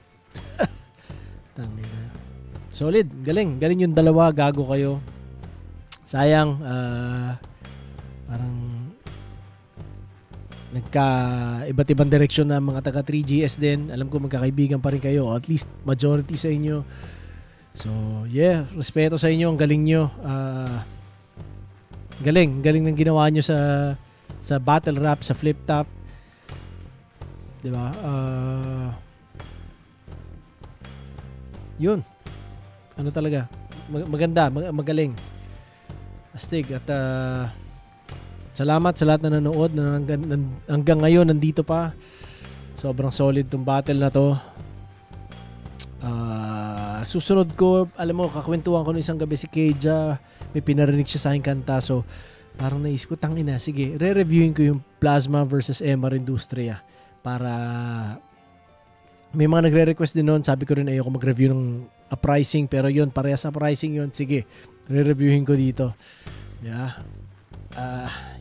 Solid, galing yung dalawa, gago kayo. Sayang, parang iba't ibang direksyon na mga taga 3GS din. Alam ko magkakaibigan pa rin kayo, at least majority sa inyo. So yeah, respeto sa inyo, ang galing nyo. Galing ng ginawa nyo sa battle rap, sa flip top, diba? Yun, ano talaga, maganda, magaling, astig. At salamat sa lahat na nanood na hanggang ngayon nandito pa. Sobrang solid tong battle na to. Susunod ko, alam mo, kakwentuhan ko ng isang gabi si Keja, may pinarinig siya sa aking kanta, so parang naisip ko, tangina, sige, re-reviewin ko yung Plasma versus MR Industria para may mga nagre-request din noon. Sabi ko rin ayoko mag-review ng pricing, pero yun, parehas sa pricing yun, sige, re-reviewin ko dito. Yeah.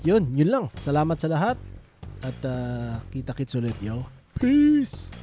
Yun lang. Salamat sa lahat at kita-kits ulit, yo. Peace!